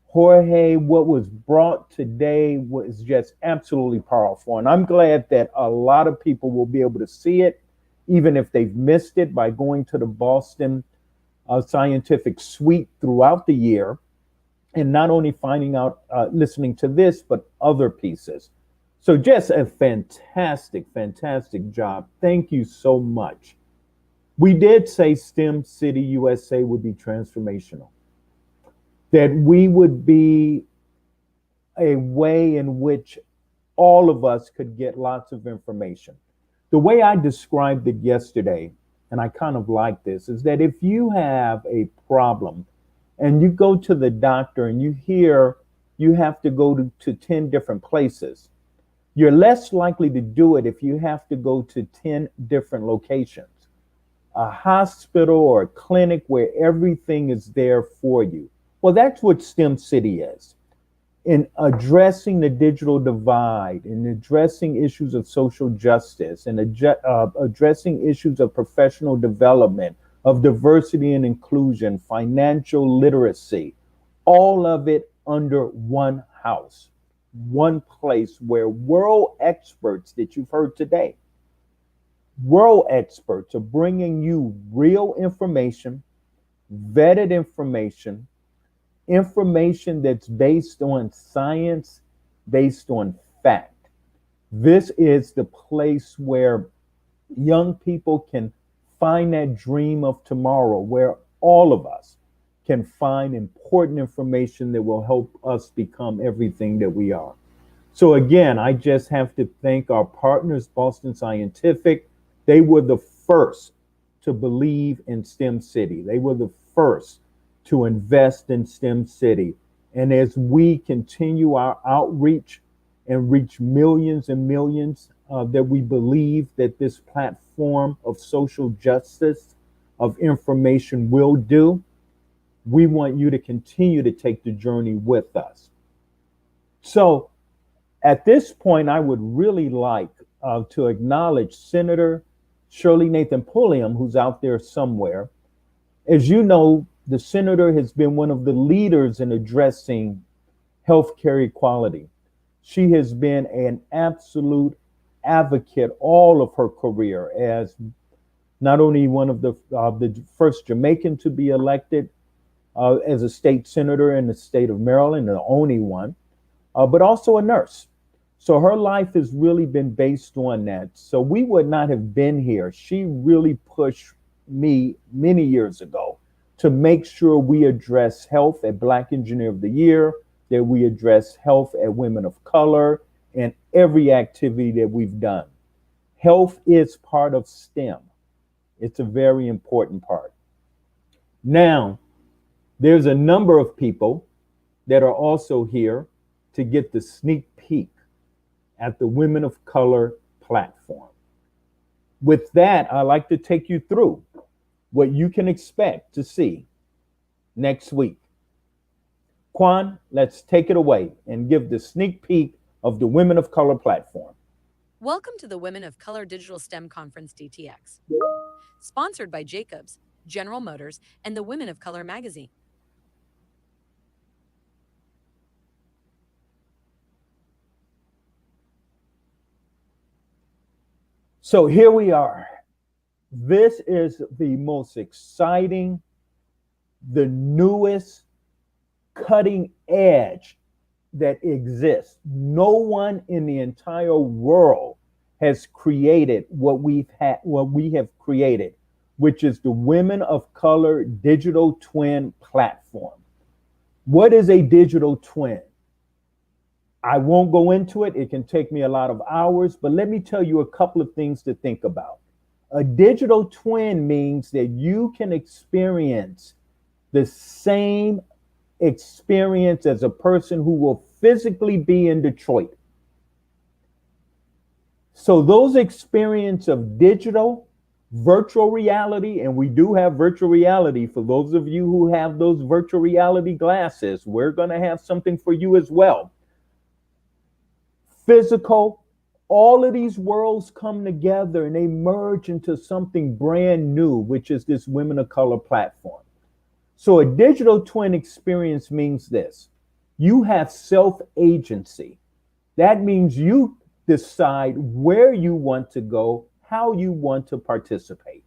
Jorge, what was brought today was just absolutely powerful. And I'm glad that a lot of people will be able to see it, even if they've missed it, by going to the Boston Scientific Suite throughout the year, and not only finding out, listening to this, but other pieces. So just a fantastic, fantastic job. Thank you so much. We did say STEM City USA would be transformational, that we would be a way in which all of us could get lots of information. The way I described it yesterday, and I kind of like this, is that if you have a problem and you go to the doctor and you hear you have to go to 10 different places, you're less likely to do it if you have to go to 10 different locations. A hospital or a clinic where everything is there for you. Well, that's what STEM City is. In addressing the digital divide, in addressing issues of social justice, and addressing issues of professional development, of diversity and inclusion, financial literacy, all of it under one house, one place where world experts that you've heard today, world experts are bringing you real information, vetted information, information that's based on science, based on fact. This is the place where young people can find that dream of tomorrow, where all of us can find important information that will help us become everything that we are. So again, I just have to thank our partners, Boston Scientific. They were the first to believe in STEM City. They were the first to invest in STEM City. And as we continue our outreach and reach millions and millions, that we believe that this platform of social justice, of information will do, we want you to continue to take the journey with us. So at this point, I would really like to acknowledge Senator Shirley Nathan Pulliam, who's out there somewhere. As you know, the senator has been one of the leaders in addressing healthcare equality. She has been an absolute advocate all of her career as not only one of the first Jamaican to be elected as a state senator in the state of Maryland, the only one, but also a nurse. So her life has really been based on that. So we would not have been here. She really pushed me many years ago to make sure we address health at Black Engineer of the Year, that we address health at Women of Color, and every activity that we've done. Health is part of STEM. It's a very important part. Now, there's a number of people that are also here to get the sneak peek at the Women of Color platform. With that, I'd like to take you through what you can expect to see next week. Quan, let's take it away and give the sneak peek of the Women of Color platform. Welcome to the Women of Color Digital STEM Conference DTX, sponsored by Jacobs, General Motors, and the Women of Color magazine. So here we are. This is the most exciting, the newest, cutting edge that exists. No one in the entire world has created what we have created, which is the Women of Color Digital Twin platform. What is a digital twin? I won't go into it. It can take me a lot of hours, but let me tell you a couple of things to think about. A digital twin means that you can experience the same experience as a person who will physically be in Detroit. So those experience of digital, virtual reality, and we do have virtual reality for those of you who have those virtual reality glasses, we're going to have something for you as well. Physical, all of these worlds come together and they merge into something brand new, which is this Women of Color platform. So a digital twin experience means this: you have self-agency. That means you decide where you want to go, how you want to participate.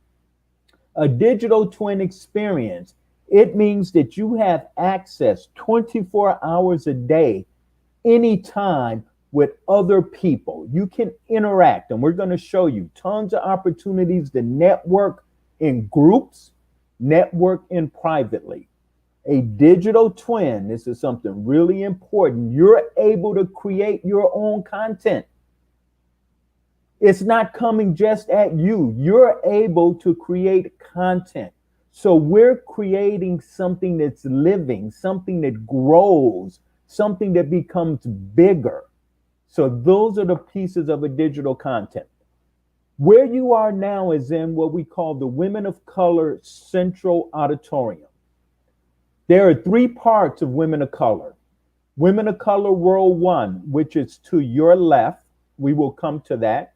A digital twin experience, it means that you have access 24 hours a day, anytime, with other people. You can interact, and we're going to show you tons of opportunities to network in groups, network in privately. A digital twin, this is something really important. You're able to create your own content. It's not coming just at you. You're able to create content. So we're creating something that's living, something that grows, something that becomes bigger. So those are the pieces of a digital content. Where you are now is in what we call the Women of Color Central Auditorium. There are three parts of Women of Color. Women of Color World 1, which is to your left. We will come to that.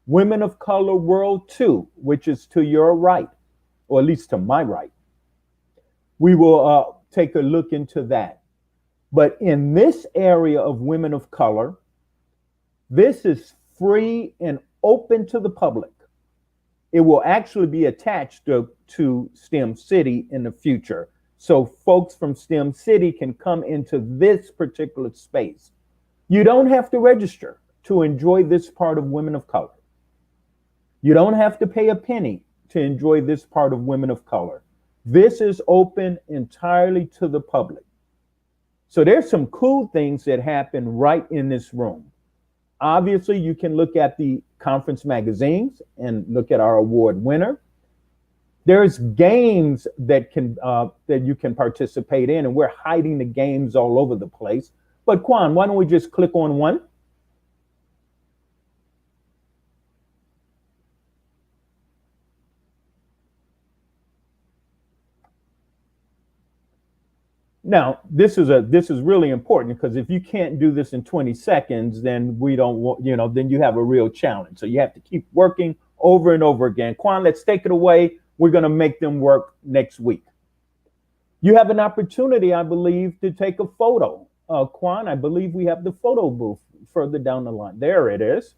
Women of Color World 2, which is to your right, or at least to my right. We will take a look into that. But in this area of Women of Color, this is free and open to the public. It will actually be attached to STEM City in the future. So folks from STEM City can come into this particular space. You don't have to register to enjoy this part of Women of Color. You don't have to pay a penny to enjoy this part of Women of Color. This is open entirely to the public. So there's some cool things that happen right in this room. Obviously, you can look at the conference magazines and look at our award winner. There's games that you can participate in, and we're hiding the games all over the place. But Quan, why don't we just click on one? Now, this is really important, because if you can't do this in 20 seconds, then we don't want, then you have a real challenge. So you have to keep working over and over again. Quan, let's take it away. We're going to make them work next week. You have an opportunity, I believe, to take a photo. Quan, I believe we have the photo booth further down the line. There it is.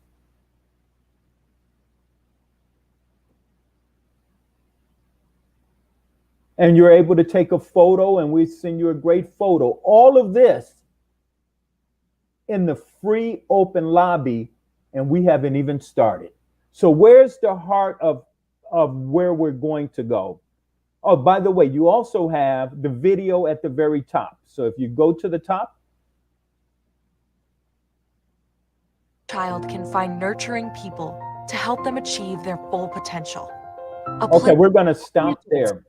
And you're able to take a photo, and we send you a great photo. All of this in the free open lobby, and we haven't even started. So where's the heart of where we're going to go? Oh, by the way, you also have the video at the very top. So if you go to the top, child can find nurturing people to help them achieve their full potential. Okay, we're going to stop there.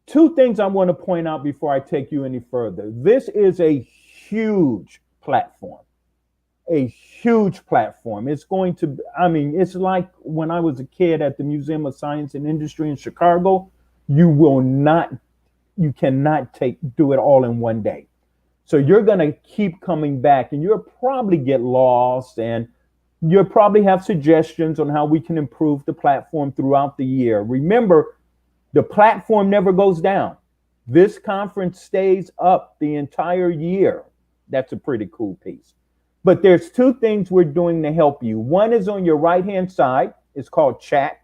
Two things I want to point out before I take you any further. This is a huge platform, a huge platform. It's going to, I mean, it's like when I was a kid at the Museum of Science and Industry in Chicago. You cannot do it all in one day. So you're going to keep coming back, and you'll probably get lost, and you'll probably have suggestions on how we can improve the platform throughout the year. Remember, the platform never goes down. This conference stays up the entire year. That's a pretty cool piece. But there's two things we're doing to help you. One is on your right-hand side. It's called chat.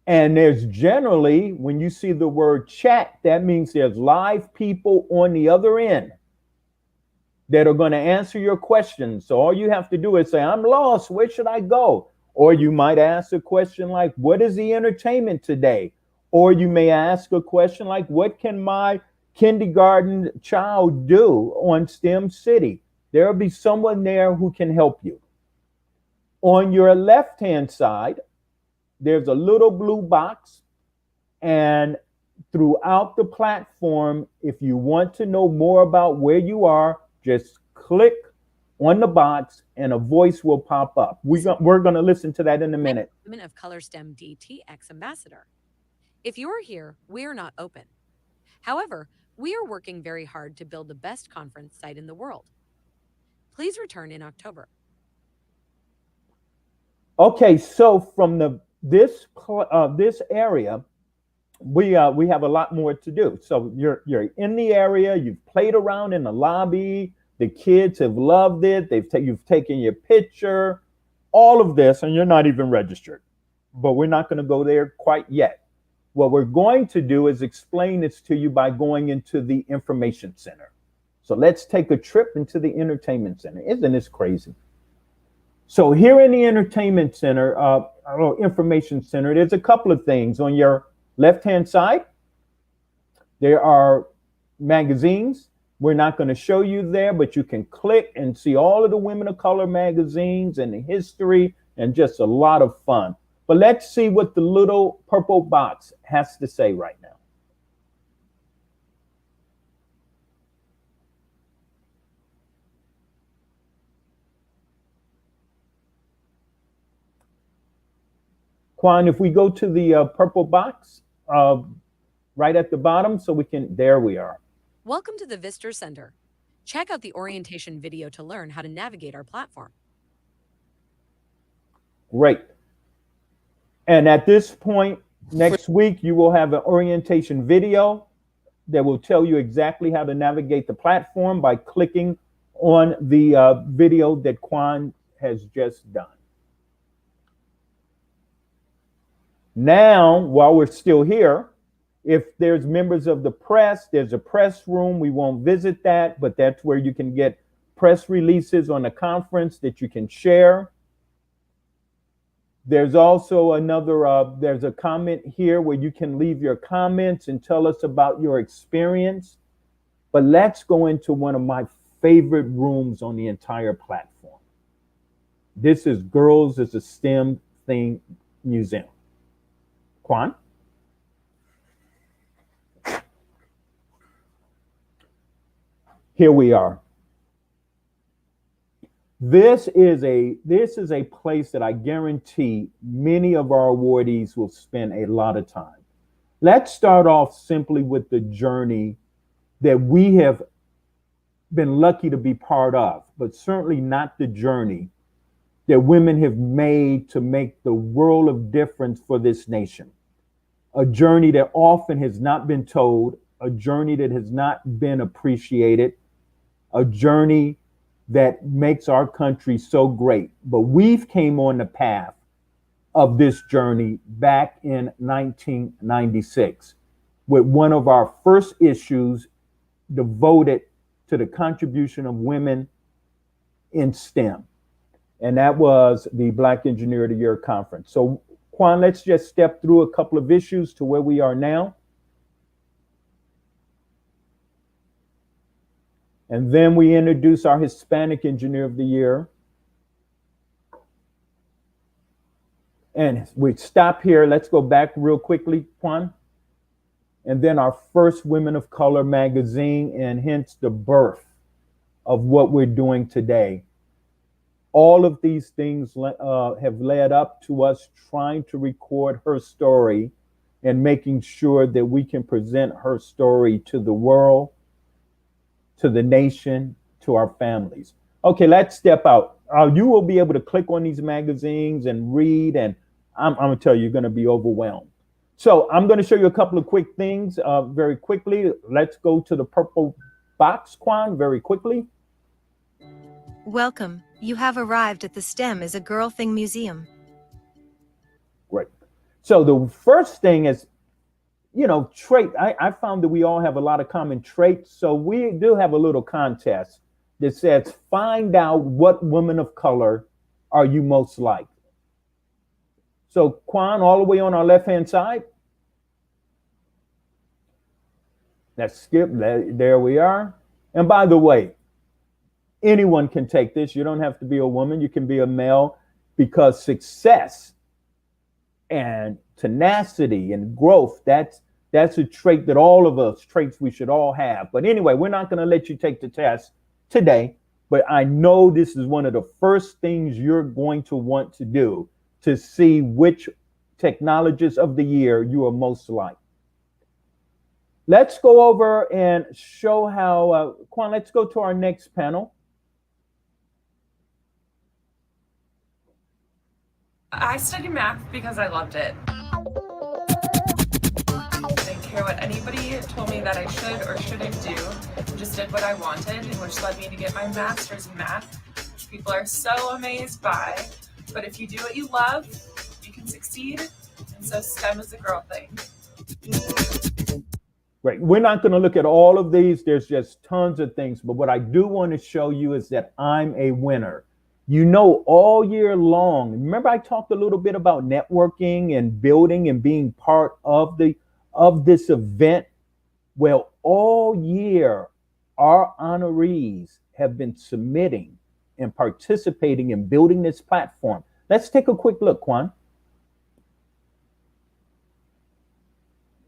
And there's generally, when you see the word chat, that means there's live people on the other end that are going to answer your questions. So all you have to do is say, I'm lost, where should I go? Or you might ask a question like, what is the entertainment today? Or you may ask a question like, what can my kindergarten child do on STEM City? There'll be someone there who can help you. On your left-hand side, there's a little blue box, and throughout the platform, if you want to know more about where you are, just click on the box and a voice will pop up. We're going to listen to that in a minute. Women of Color STEM DTX Ambassador. If you're here, we are not open. However, we are working very hard to build the best conference site in the world. Please return in October. Okay, so from this area, we have a lot more to do. So you're in the area, you've played around in the lobby, the kids have loved it, you've taken your picture, all of this, and you're not even registered. But we're not going to go there quite yet. What we're going to do is explain this to you by going into the information center. So let's take a trip into the entertainment center. Isn't this crazy? So here in the entertainment center, information center, there's a couple of things. On your left-hand side, there are magazines. We're not going to show you there, but you can click and see all of the Women of Color magazines and the history, and just a lot of fun. But let's see what the little purple box has to say right now. Quan, if we go to the purple box right at the bottom, so we can, there we are. Welcome to the Visitor Center. Check out the orientation video to learn how to navigate our platform. Great. And at this point, next week, you will have an orientation video that will tell you exactly how to navigate the platform by clicking on the video that Quan has just done. Now, while we're still here, if there's members of the press, there's a press room. We won't visit that, but that's where you can get press releases on the conference that you can share. There's also there's a comment here where you can leave your comments and tell us about your experience. But let's go into one of my favorite rooms on the entire platform. This is Girls is a STEM Thing Museum. Quan? Here we are. This is a place that I guarantee many of our awardees will spend a lot of time. Let's start off simply with the journey that we have been lucky to be part of, but certainly not the journey that women have made to make the world of difference for this nation. A journey that often has not been told, a journey that has not been appreciated, a journey that makes our country so great. But we've came on the path of this journey back in 1996 with one of our first issues devoted to the contribution of women in STEM. And that was the Black Engineer of the Year conference. So Quan, let's just step through a couple of issues to where we are now. And then we introduce our Hispanic Engineer of the Year. And we stop here. Let's go back real quickly, Quan. And then our first Women of Color magazine, and hence the birth of what we're doing today. All of these things have led up to us trying to record her story and making sure that we can present her story to the world, to the nation, to our families. Okay, let's step out. You will be able to click on these magazines and read, and I'm going to tell you, you're going to be overwhelmed. So I'm going to show you a couple of quick things very quickly. Let's go to the purple box, Quan, very quickly. Welcome. You have arrived at the STEM is a Girl Thing Museum. Great. So the first thing is, trait. I found that we all have a lot of common traits. So we do have a little contest that says, find out what woman of color are you most like. So Quan, all the way on our left-hand side. Let's skip. There we are. And by the way, anyone can take this. You don't have to be a woman. You can be a male, because success and tenacity and growth, that's a trait that all of us, traits we should all have. But anyway, we're not going to let you take the test today, but I know this is one of the first things you're going to want to do to see which technologist of the year you are most like. Let's go over and show how, Quan, let's go to our next panel. I studied math because I loved it. I didn't care what anybody told me that I should or shouldn't do. I just did what I wanted, which led me to get my master's in math, which people are so amazed by. But if you do what you love, you can succeed. And so STEM is a girl thing. Right. We're not going to look at all of these. There's just tons of things. But what I do want to show you is that I'm a winner. All year long, remember I talked a little bit about networking and building and being part of this event? Well, all year, our honorees have been submitting and participating in building this platform. Let's take a quick look, Quan.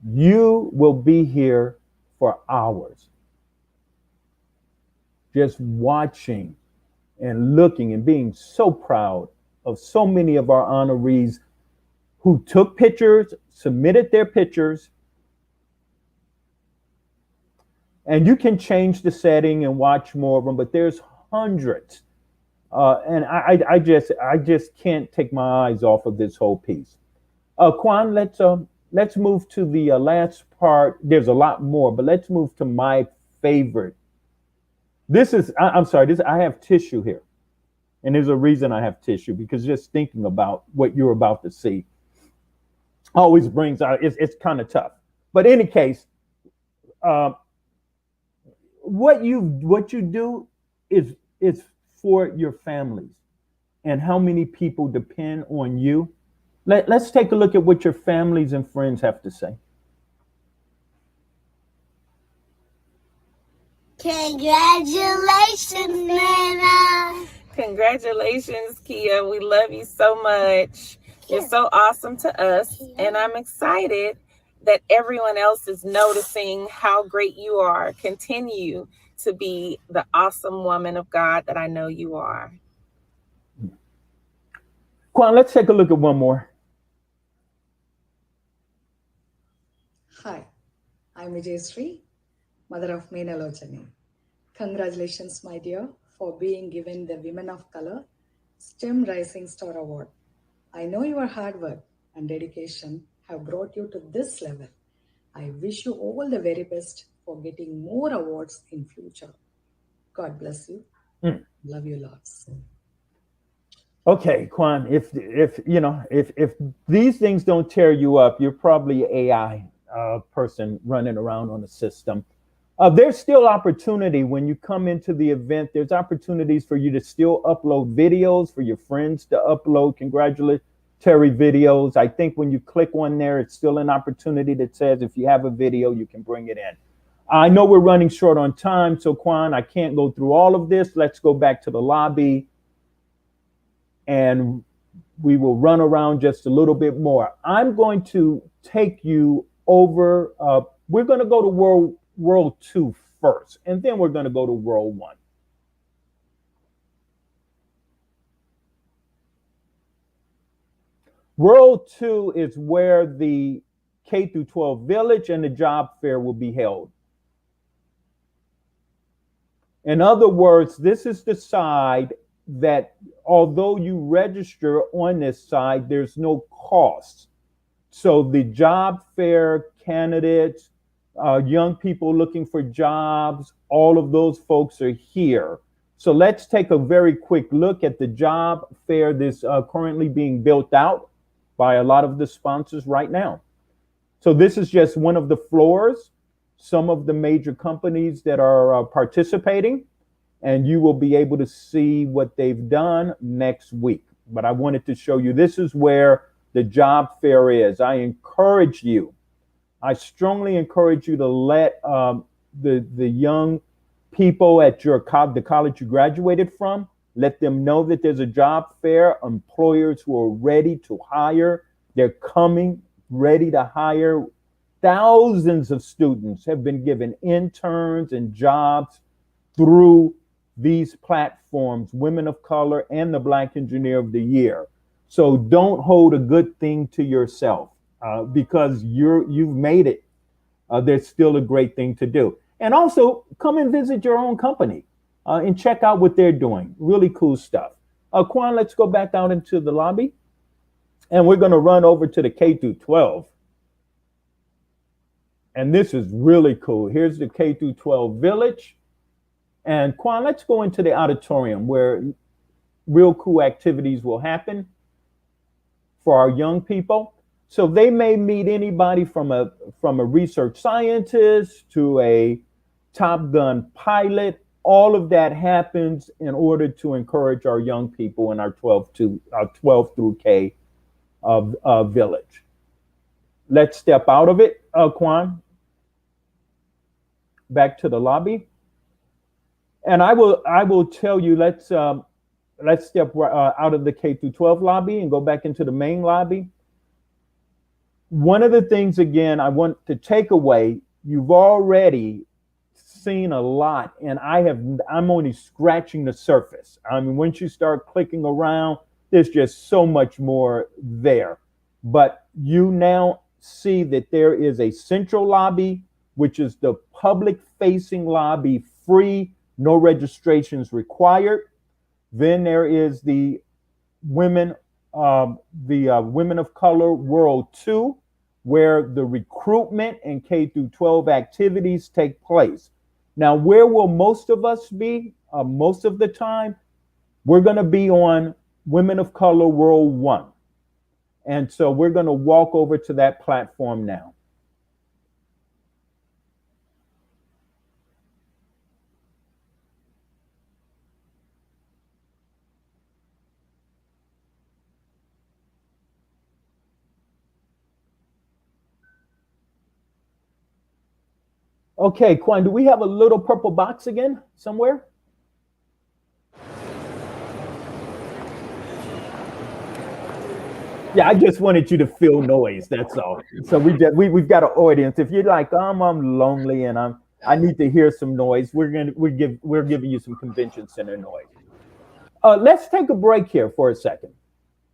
You will be here for hours just watching and looking and being so proud of so many of our honorees who took pictures, submitted their pictures. And you can change the setting and watch more of them, but there's hundreds. And I just can't take my eyes off of this whole piece. Quan, let's move to the last part. There's a lot more, but let's move to my favorite. I have tissue here. And there's a reason I have tissue, because just thinking about what you're about to see always brings out, it's kind of tough. But in any case, what you do is for your families and how many people depend on you. Let's take a look at what your families and friends have to say. Congratulations, Nana. Congratulations, Kia. We love you so much. You're so awesome to us. And I'm excited that everyone else is noticing how great you are. Continue to be the awesome woman of God that I know you are. Quan, let's take a look at one more. Hi, I'm Vijayasree, mother of Meenalochani. Congratulations, my dear, for being given the Women of Color STEM Rising Star Award. I know your hard work and dedication have brought you to this level. I wish you all the very best for getting more awards in future. God bless you. Love you lots. Okay, Quan, if these things don't tear you up, you're probably an AI person running around on the system. There's still opportunity when you come into the event. There's opportunities for you to still upload videos, for your friends to upload congratulatory videos. I think when you click on there, it's still an opportunity that says if you have a video, you can bring it in. I know we're running short on time, so Quan, I can't go through all of this. Let's go back to the lobby and we will run around just a little bit more. I'm going to take you over. We're going to go to World 2 first, and then we're going to go to World 1. World 2 is where the K through 12 village and the job fair will be held. In other words, this is the side that although you register on this side, there's no cost. So the job fair candidates, young people looking for jobs, all of those folks are here. So let's take a very quick look at the job fair that's currently being built out by a lot of the sponsors right now. So this is just one of the floors, some of the major companies that are participating, and you will be able to see what they've done next week. But I wanted to show you, this is where the job fair is. I strongly encourage you to let the young people at the college you graduated from, let them know that there's a job fair. Employers who are ready to hire, they're coming ready to hire. Thousands of students have been given interns and jobs through these platforms, Women of Color and the Black Engineer of the Year. So don't hold a good thing to yourself because you've made it. There's still a great thing to do. And also come and visit your own company and check out what they're doing. Really cool stuff. Quan, let's go back out into the lobby. And we're going to run over to the K through 12. And this is really cool. Here's the K through 12 village. And Quan, let's go into the auditorium where real cool activities will happen for our young people. So they may meet anybody from a research scientist to a Top Gun pilot. All of that happens in order to encourage our young people in our 12 through K village. Let's step out of it, Quan. Back to the lobby. And I will tell you, let's step out of the K through 12 lobby and go back into the main lobby. One of the things, again, I want to take away, you've already seen a lot, and I'm only scratching the surface. I mean, once you start clicking around, there's just so much more there. But you now see that there is a central lobby, which is the public-facing lobby, free, no registrations required. Then there is the Women of Color World 2, where the recruitment and K through 12 activities take place. Now, where will most of us be? Most of the time, we're going to be on Women of Color World 1. And so we're going to walk over to that platform now. Okay, Quan, do we have a little purple box again somewhere? Yeah, I just wanted you to feel noise, that's all. So we've got an audience. If you're like, I'm lonely and I need to hear some noise, we're giving you some convention center noise. Let's take a break here for a second.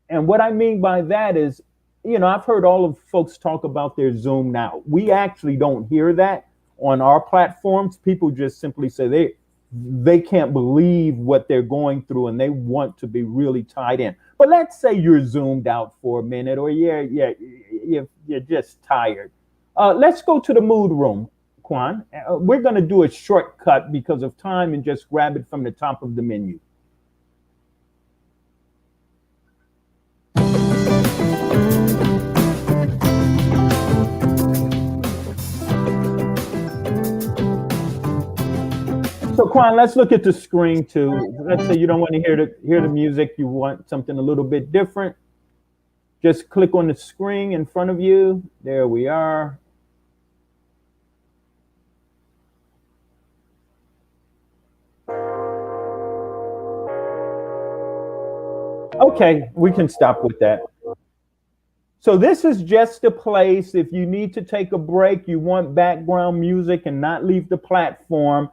And what I mean by that is, I've heard all of folks talk about their Zoom now. We actually don't hear that on our platforms. People just simply say they can't believe what they're going through and they want to be really tied in. But let's say you're zoomed out for a minute, or you're just tired. Let's go to the mood room, Quan. We're going to do a shortcut because of time and just grab it from the top of the menu. So Quan, let's look at the screen too. Let's say you don't want to hear the music, you want something a little bit different. Just click on the screen in front of you. There we are. Okay, we can stop with that. So this is just a place if you need to take a break, you want background music and not leave the platform.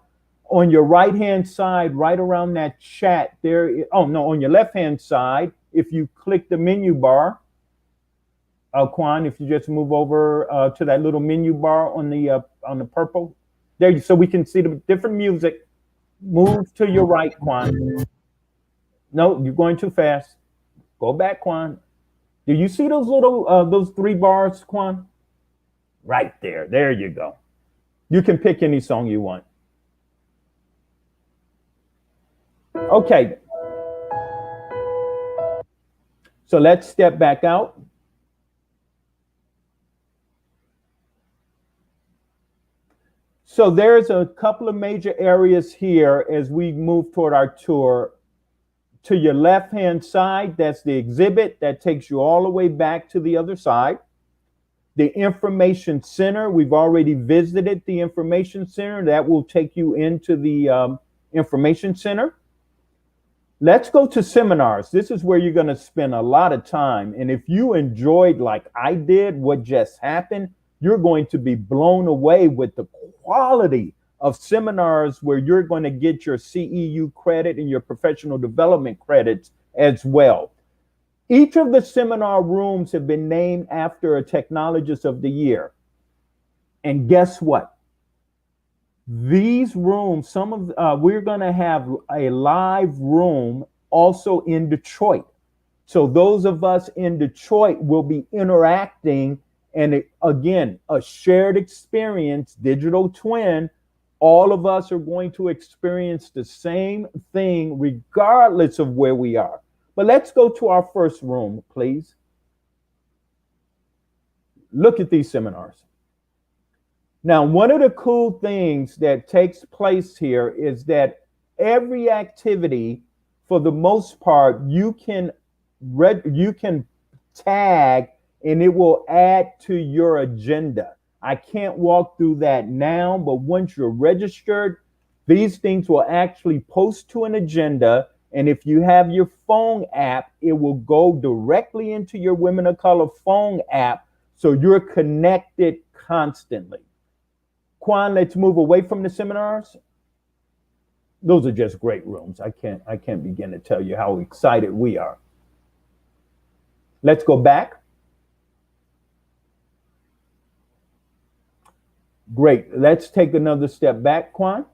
On your right-hand side, right around that chat there, on your left-hand side, if you click the menu bar, Quan, if you just move over to that little menu bar on the purple, there, so we can see the different music. Move to your right, Quan. No, you're going too fast. Go back, Quan. Do you see those little, those 3 bars, Quan? Right there. There you go. You can pick any song you want. Okay. So let's step back out. So there's a couple of major areas here as we move toward our tour. To your left-hand side, that's the exhibit that takes you all the way back to the other side. The information center, we've already visited the information center. That will take you into the information center. Let's go to seminars. This is where you're going to spend a lot of time. And if you enjoyed, like I did, what just happened, you're going to be blown away with the quality of seminars where you're going to get your CEU credit and your professional development credits as well. Each of the seminar rooms have been named after a technologist of the year. And guess what? These rooms, we're going to have a live room also in Detroit. So those of us in Detroit will be interacting, and again, a shared experience, digital twin. All of us are going to experience the same thing regardless of where we are. But let's go to our first room, please. Look at these seminars. Now, one of the cool things that takes place here is that every activity, for the most part, you can tag and it will add to your agenda. I can't walk through that now, but once you're registered, these things will actually post to an agenda. And if you have your phone app, it will go directly into your Women of Color phone app. So you're connected constantly. Quan, let's move away from the seminars. Those are just great rooms. I can't begin to tell you how excited we are. Let's go back. Great. Let's take another step back, Quan.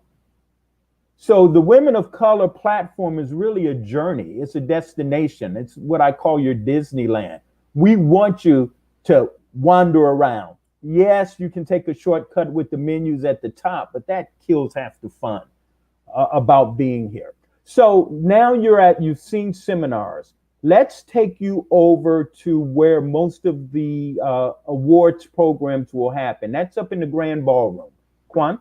So the Women of Color platform is really a journey. It's a destination. It's what I call your Disneyland. We want you to wander around. Yes, you can take a shortcut with the menus at the top, but that kills half the fun about being here. So now you've seen seminars. Let's take you over to where most of the awards programs will happen. That's up in the grand ballroom. Quan?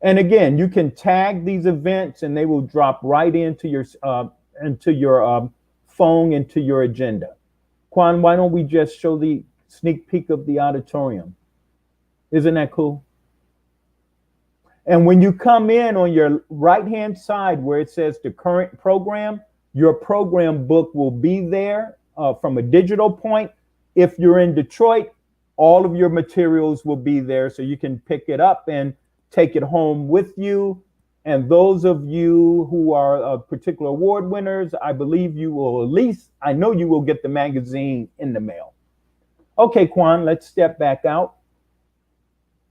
And again, you can tag these events and they will drop right into your phone, into your agenda. Quan, why don't we just show the sneak peek of the auditorium? Isn't that cool? And when you come in on your right-hand side where it says the current program, your program book will be there from a digital point. If you're in Detroit, all of your materials will be there so you can pick it up and take it home with you. And those of you who are particular award winners, I believe you will I know you will get the magazine in the mail. Okay, Quan, let's step back out.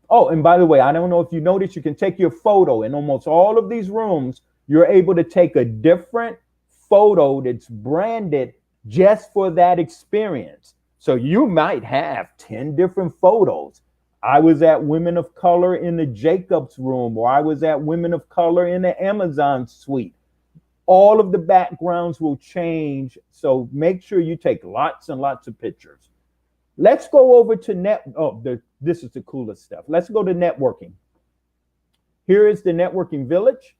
Oh, and by the way, I don't know if you noticed, you can take your photo. In almost all of these rooms, you're able to take a different photo that's branded just for that experience. So you might have 10 different photos. I was at Women of Color in the Jacobs room, or I was at Women of Color in the Amazon suite. All of the backgrounds will change. So make sure you take lots and lots of pictures. Let's go over to this is the coolest stuff. Let's go to networking. Here is the networking village.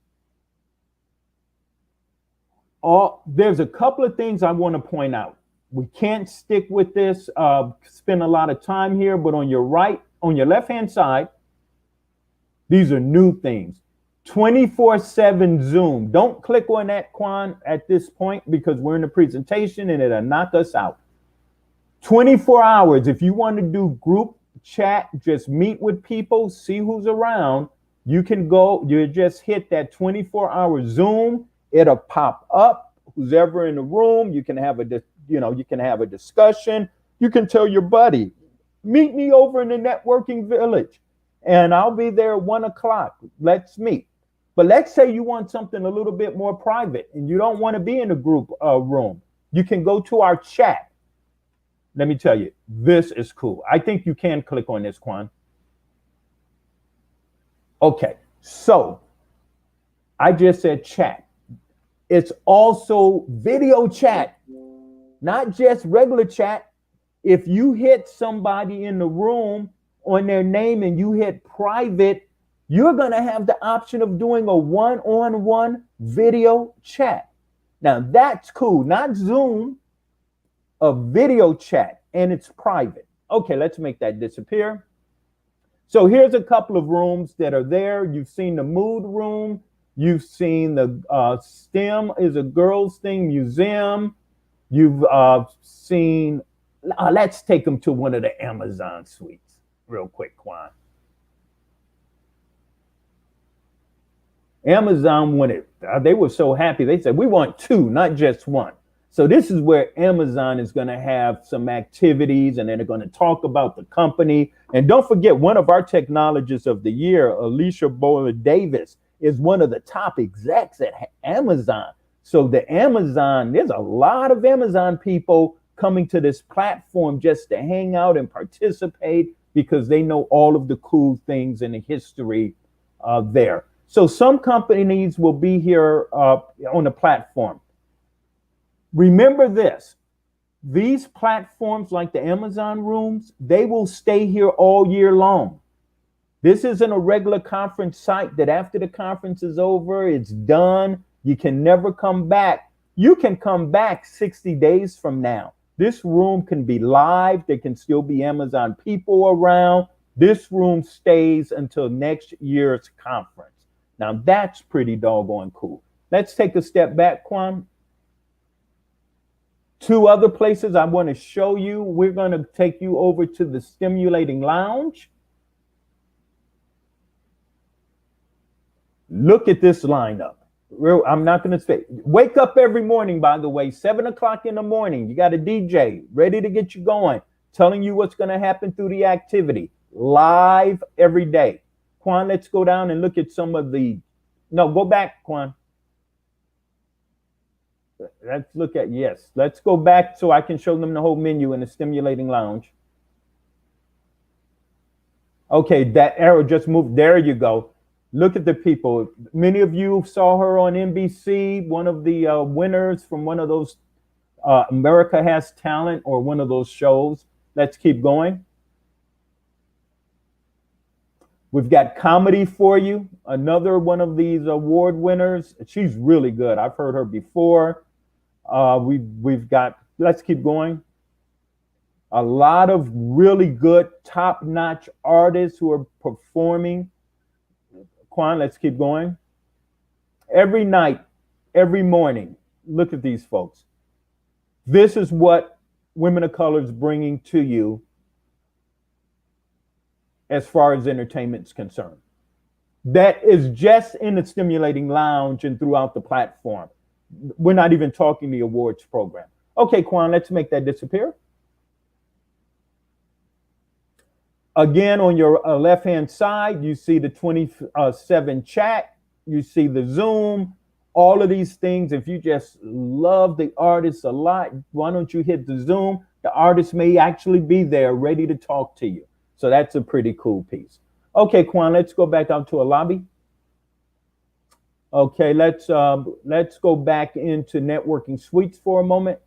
There's a couple of things I want to point out. We can't stick with this, spend a lot of time here, but on your left-hand side, these are new things. 24/7 Zoom. Don't click on that, Quan, at this point, because we're in the presentation and it'll knock us out. 24 hours. If you want to do group chat, just meet with people, see who's around, you can go, you just hit that 24-hour Zoom. It'll pop up. Who's ever in the room, you can have a discussion. You can tell your buddy, meet me over in the networking village, and I'll be there at 1 o'clock. Let's meet. But let's say you want something a little bit more private and you don't want to be in a group room. You can go to our chat. Let me tell you, this is cool. I think you can click on this, Quan. Okay, so I just said chat. It's also video chat, not just regular chat. If you hit somebody in the room on their name and you hit private, you're going to have the option of doing a one-on-one video chat. Now that's cool, not Zoom, a video chat, and it's private. Okay, let's make that disappear. So here's a couple of rooms that are there. You've seen the mood room. You've seen the STEM is a girls thing museum. You've seen, let's take them to one of the Amazon suites real quick, Quan. Amazon wanted, they were so happy. They said, we want 2, not just 1. So this is where Amazon is going to have some activities, and then they're going to talk about the company. And don't forget, one of our technologists of the year, Alicia Boyle Davis, is one of the top execs at Amazon. So there's a lot of Amazon people coming to this platform just to hang out and participate because they know all of the cool things in the history there. So some companies will be here on the platform. Remember this, these platforms like the Amazon rooms, they will stay here all year long. This isn't a regular conference site that after the conference is over, it's done. You can never come back. You can come back 60 days from now. This room can be live. There can still be Amazon people around. This room stays until next year's conference. Now that's pretty doggone cool. Let's take a step back, Quan. 2 other places I want to show you. We're going to take you over to the Stimulating Lounge. Look at this lineup. I'm not going to say, wake up every morning, by the way, 7 o'clock in the morning. You got a DJ ready to get you going, telling you what's going to happen through the activity, live every day. Quan, let's go down and look at some of the, no, go back, Quan. Let's look at, yes, let's go back so I can show them the whole menu in the Stimulating Lounge. Okay, that arrow just moved. There you go. Look at the people. Many of you saw her on NBC, one of the winners from one of those America Has Talent or one of those shows. Let's keep going. We've got comedy for you. Another one of these award winners. She's really good. I've heard her before. We've got, let's keep going. A lot of really good top-notch artists who are performing. Quan, let's keep going. Every night, every morning, look at these folks. This is what Women of Color is bringing to you as far as entertainment is concerned. That is just in the Stimulating Lounge and throughout the platform. We're not even talking the awards program. Okay, Quan, let's make that disappear. Again, on your left-hand side, you see the 27 chat, you see the Zoom, all of these things. If you just love the artists a lot, why don't you hit the Zoom? The artist may actually be there ready to talk to you. So that's a pretty cool piece. Okay, Quan, let's go back out to a lobby. Okay, let's go back into networking suites for a moment.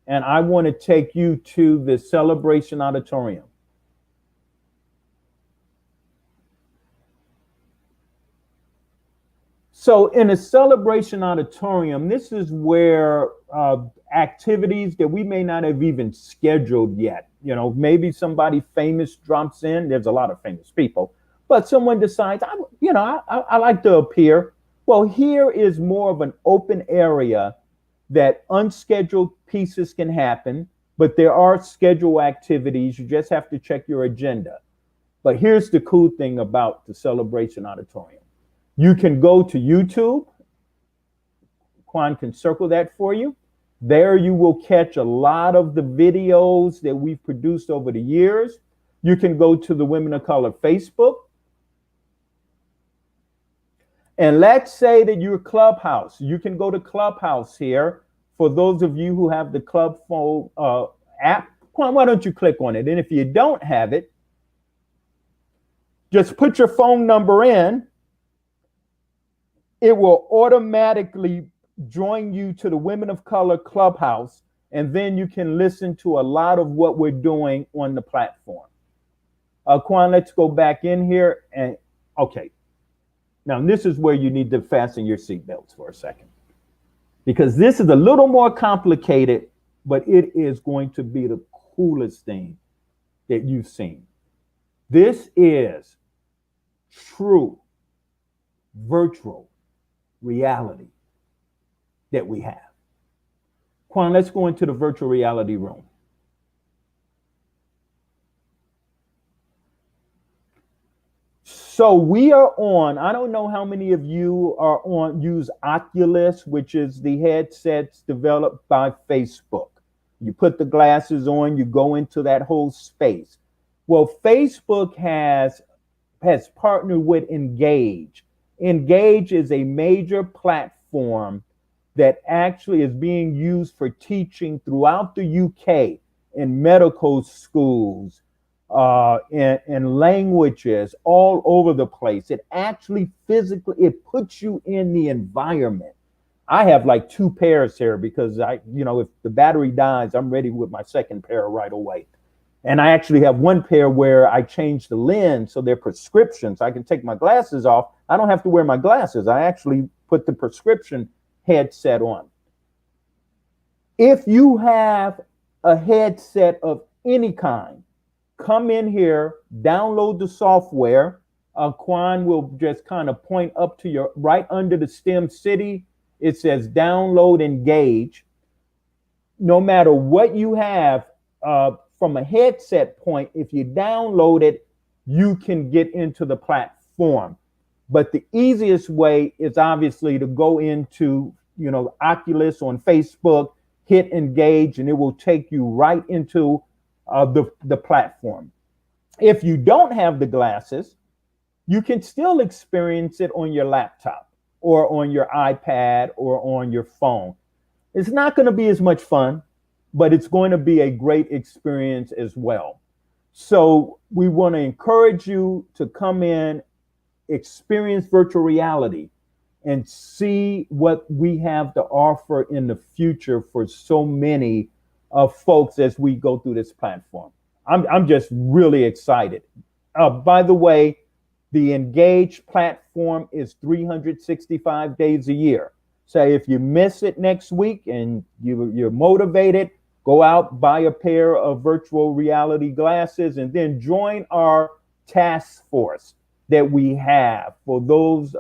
And I want to take you to the Celebration Auditorium. So in a celebration auditorium, this is where activities that we may not have even scheduled yet, you know, maybe somebody famous drops in. There's a lot of famous people, but someone decides, I like to appear. Well, here is more of an open area that unscheduled pieces can happen, but there are scheduled activities. You just have to check your agenda. But here's the cool thing about the celebration auditorium. You can go to YouTube. Quan can circle that for you. There you will catch a lot of the videos that we've produced over the years. You can go to the Women of Color Facebook. And let's say that you're Clubhouse. You can go to Clubhouse here. For those of you who have the Club phone app, Quan, why don't you click on it? And if you don't have it, just put your phone number in. It will automatically join you to the Women of Color Clubhouse, and then you can listen to a lot of what we're doing on the platform. Quan, let's go back in here. And okay, now this is where you need to fasten your seatbelts for a second, because this is a little more complicated, but it is going to be the coolest thing that you've seen. This is true virtual reality that we have. Quan, let's go into the virtual reality room. So we are on, I don't know how many of you are on, use Oculus, which is the headsets developed by Facebook. You put the glasses on, you go into that whole space. Well, Facebook has partnered with Engage. Engage is a major platform that actually is being used for teaching throughout the UK in medical schools, in languages all over the place. It actually physically, it puts you in the environment. I have like 2 pairs here because if the battery dies, I'm ready with my second pair right away. And I actually have 1 pair where I change the lens, so they're prescriptions. I can take my glasses off. I don't have to wear my glasses. I actually put the prescription headset on. If you have a headset of any kind, come in here, download the software. Quan will just kind of point up to your right under the STEM City. It says download Engage. No matter what you have, from a headset point, if you download it, you can get into the platform. But the easiest way is obviously to go into, Oculus on Facebook, hit Engage, and it will take you right into the platform. If you don't have the glasses, you can still experience it on your laptop or on your iPad or on your phone. It's not going to be as much fun, but it's going to be a great experience as well. So we want to encourage you to come in, experience virtual reality, and see what we have to offer in the future for so many folks as we go through this platform. I'm just really excited. By the way, the Engage platform is 365 days a year. So if you miss it next week and you're motivated, go out, buy a pair of virtual reality glasses, and then join our task force that we have for those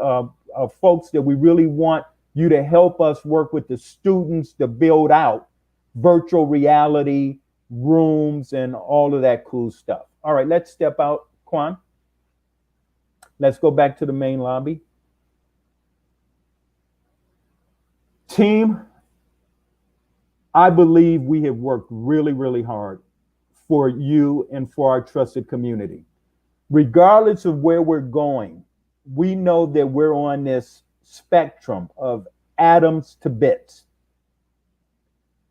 folks that we really want you to help us work with the students to build out virtual reality rooms and all of that cool stuff. All right, let's step out, Quan. Let's go back to the main lobby. Team, I believe we have worked really, really hard for you and for our trusted community. Regardless of where we're going, we know that we're on this spectrum of atoms to bits.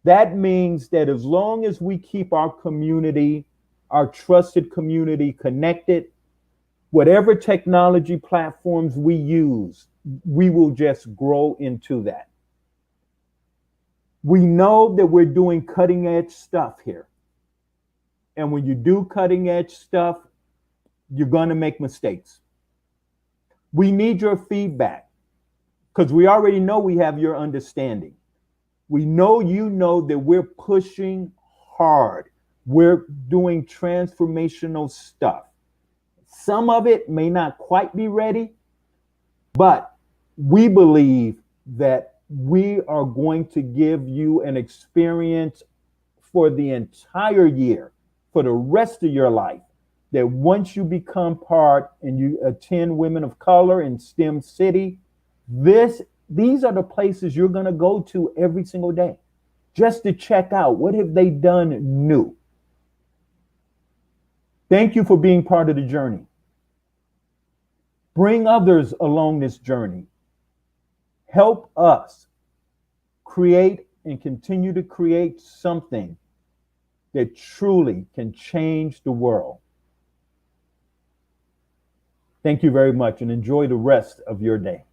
That means that as long as we keep our community, our trusted community connected, whatever technology platforms we use, we will just grow into that. We know that we're doing cutting edge stuff here. And when you do cutting edge stuff, you're going to make mistakes. We need your feedback. because we already know we have your understanding. We know you know that we're pushing hard. We're doing transformational stuff. Some of it may not quite be ready, but we believe that we are going to give you an experience for the entire year, for the rest of your life, that once you become part and you attend Women of Color in STEM City, these are the places you're going to go to every single day just to check out what have they done new. Thank you for being part of the journey. Bring others along this journey. Help us create and continue to create something that truly can change the world. Thank you very much and enjoy the rest of your day.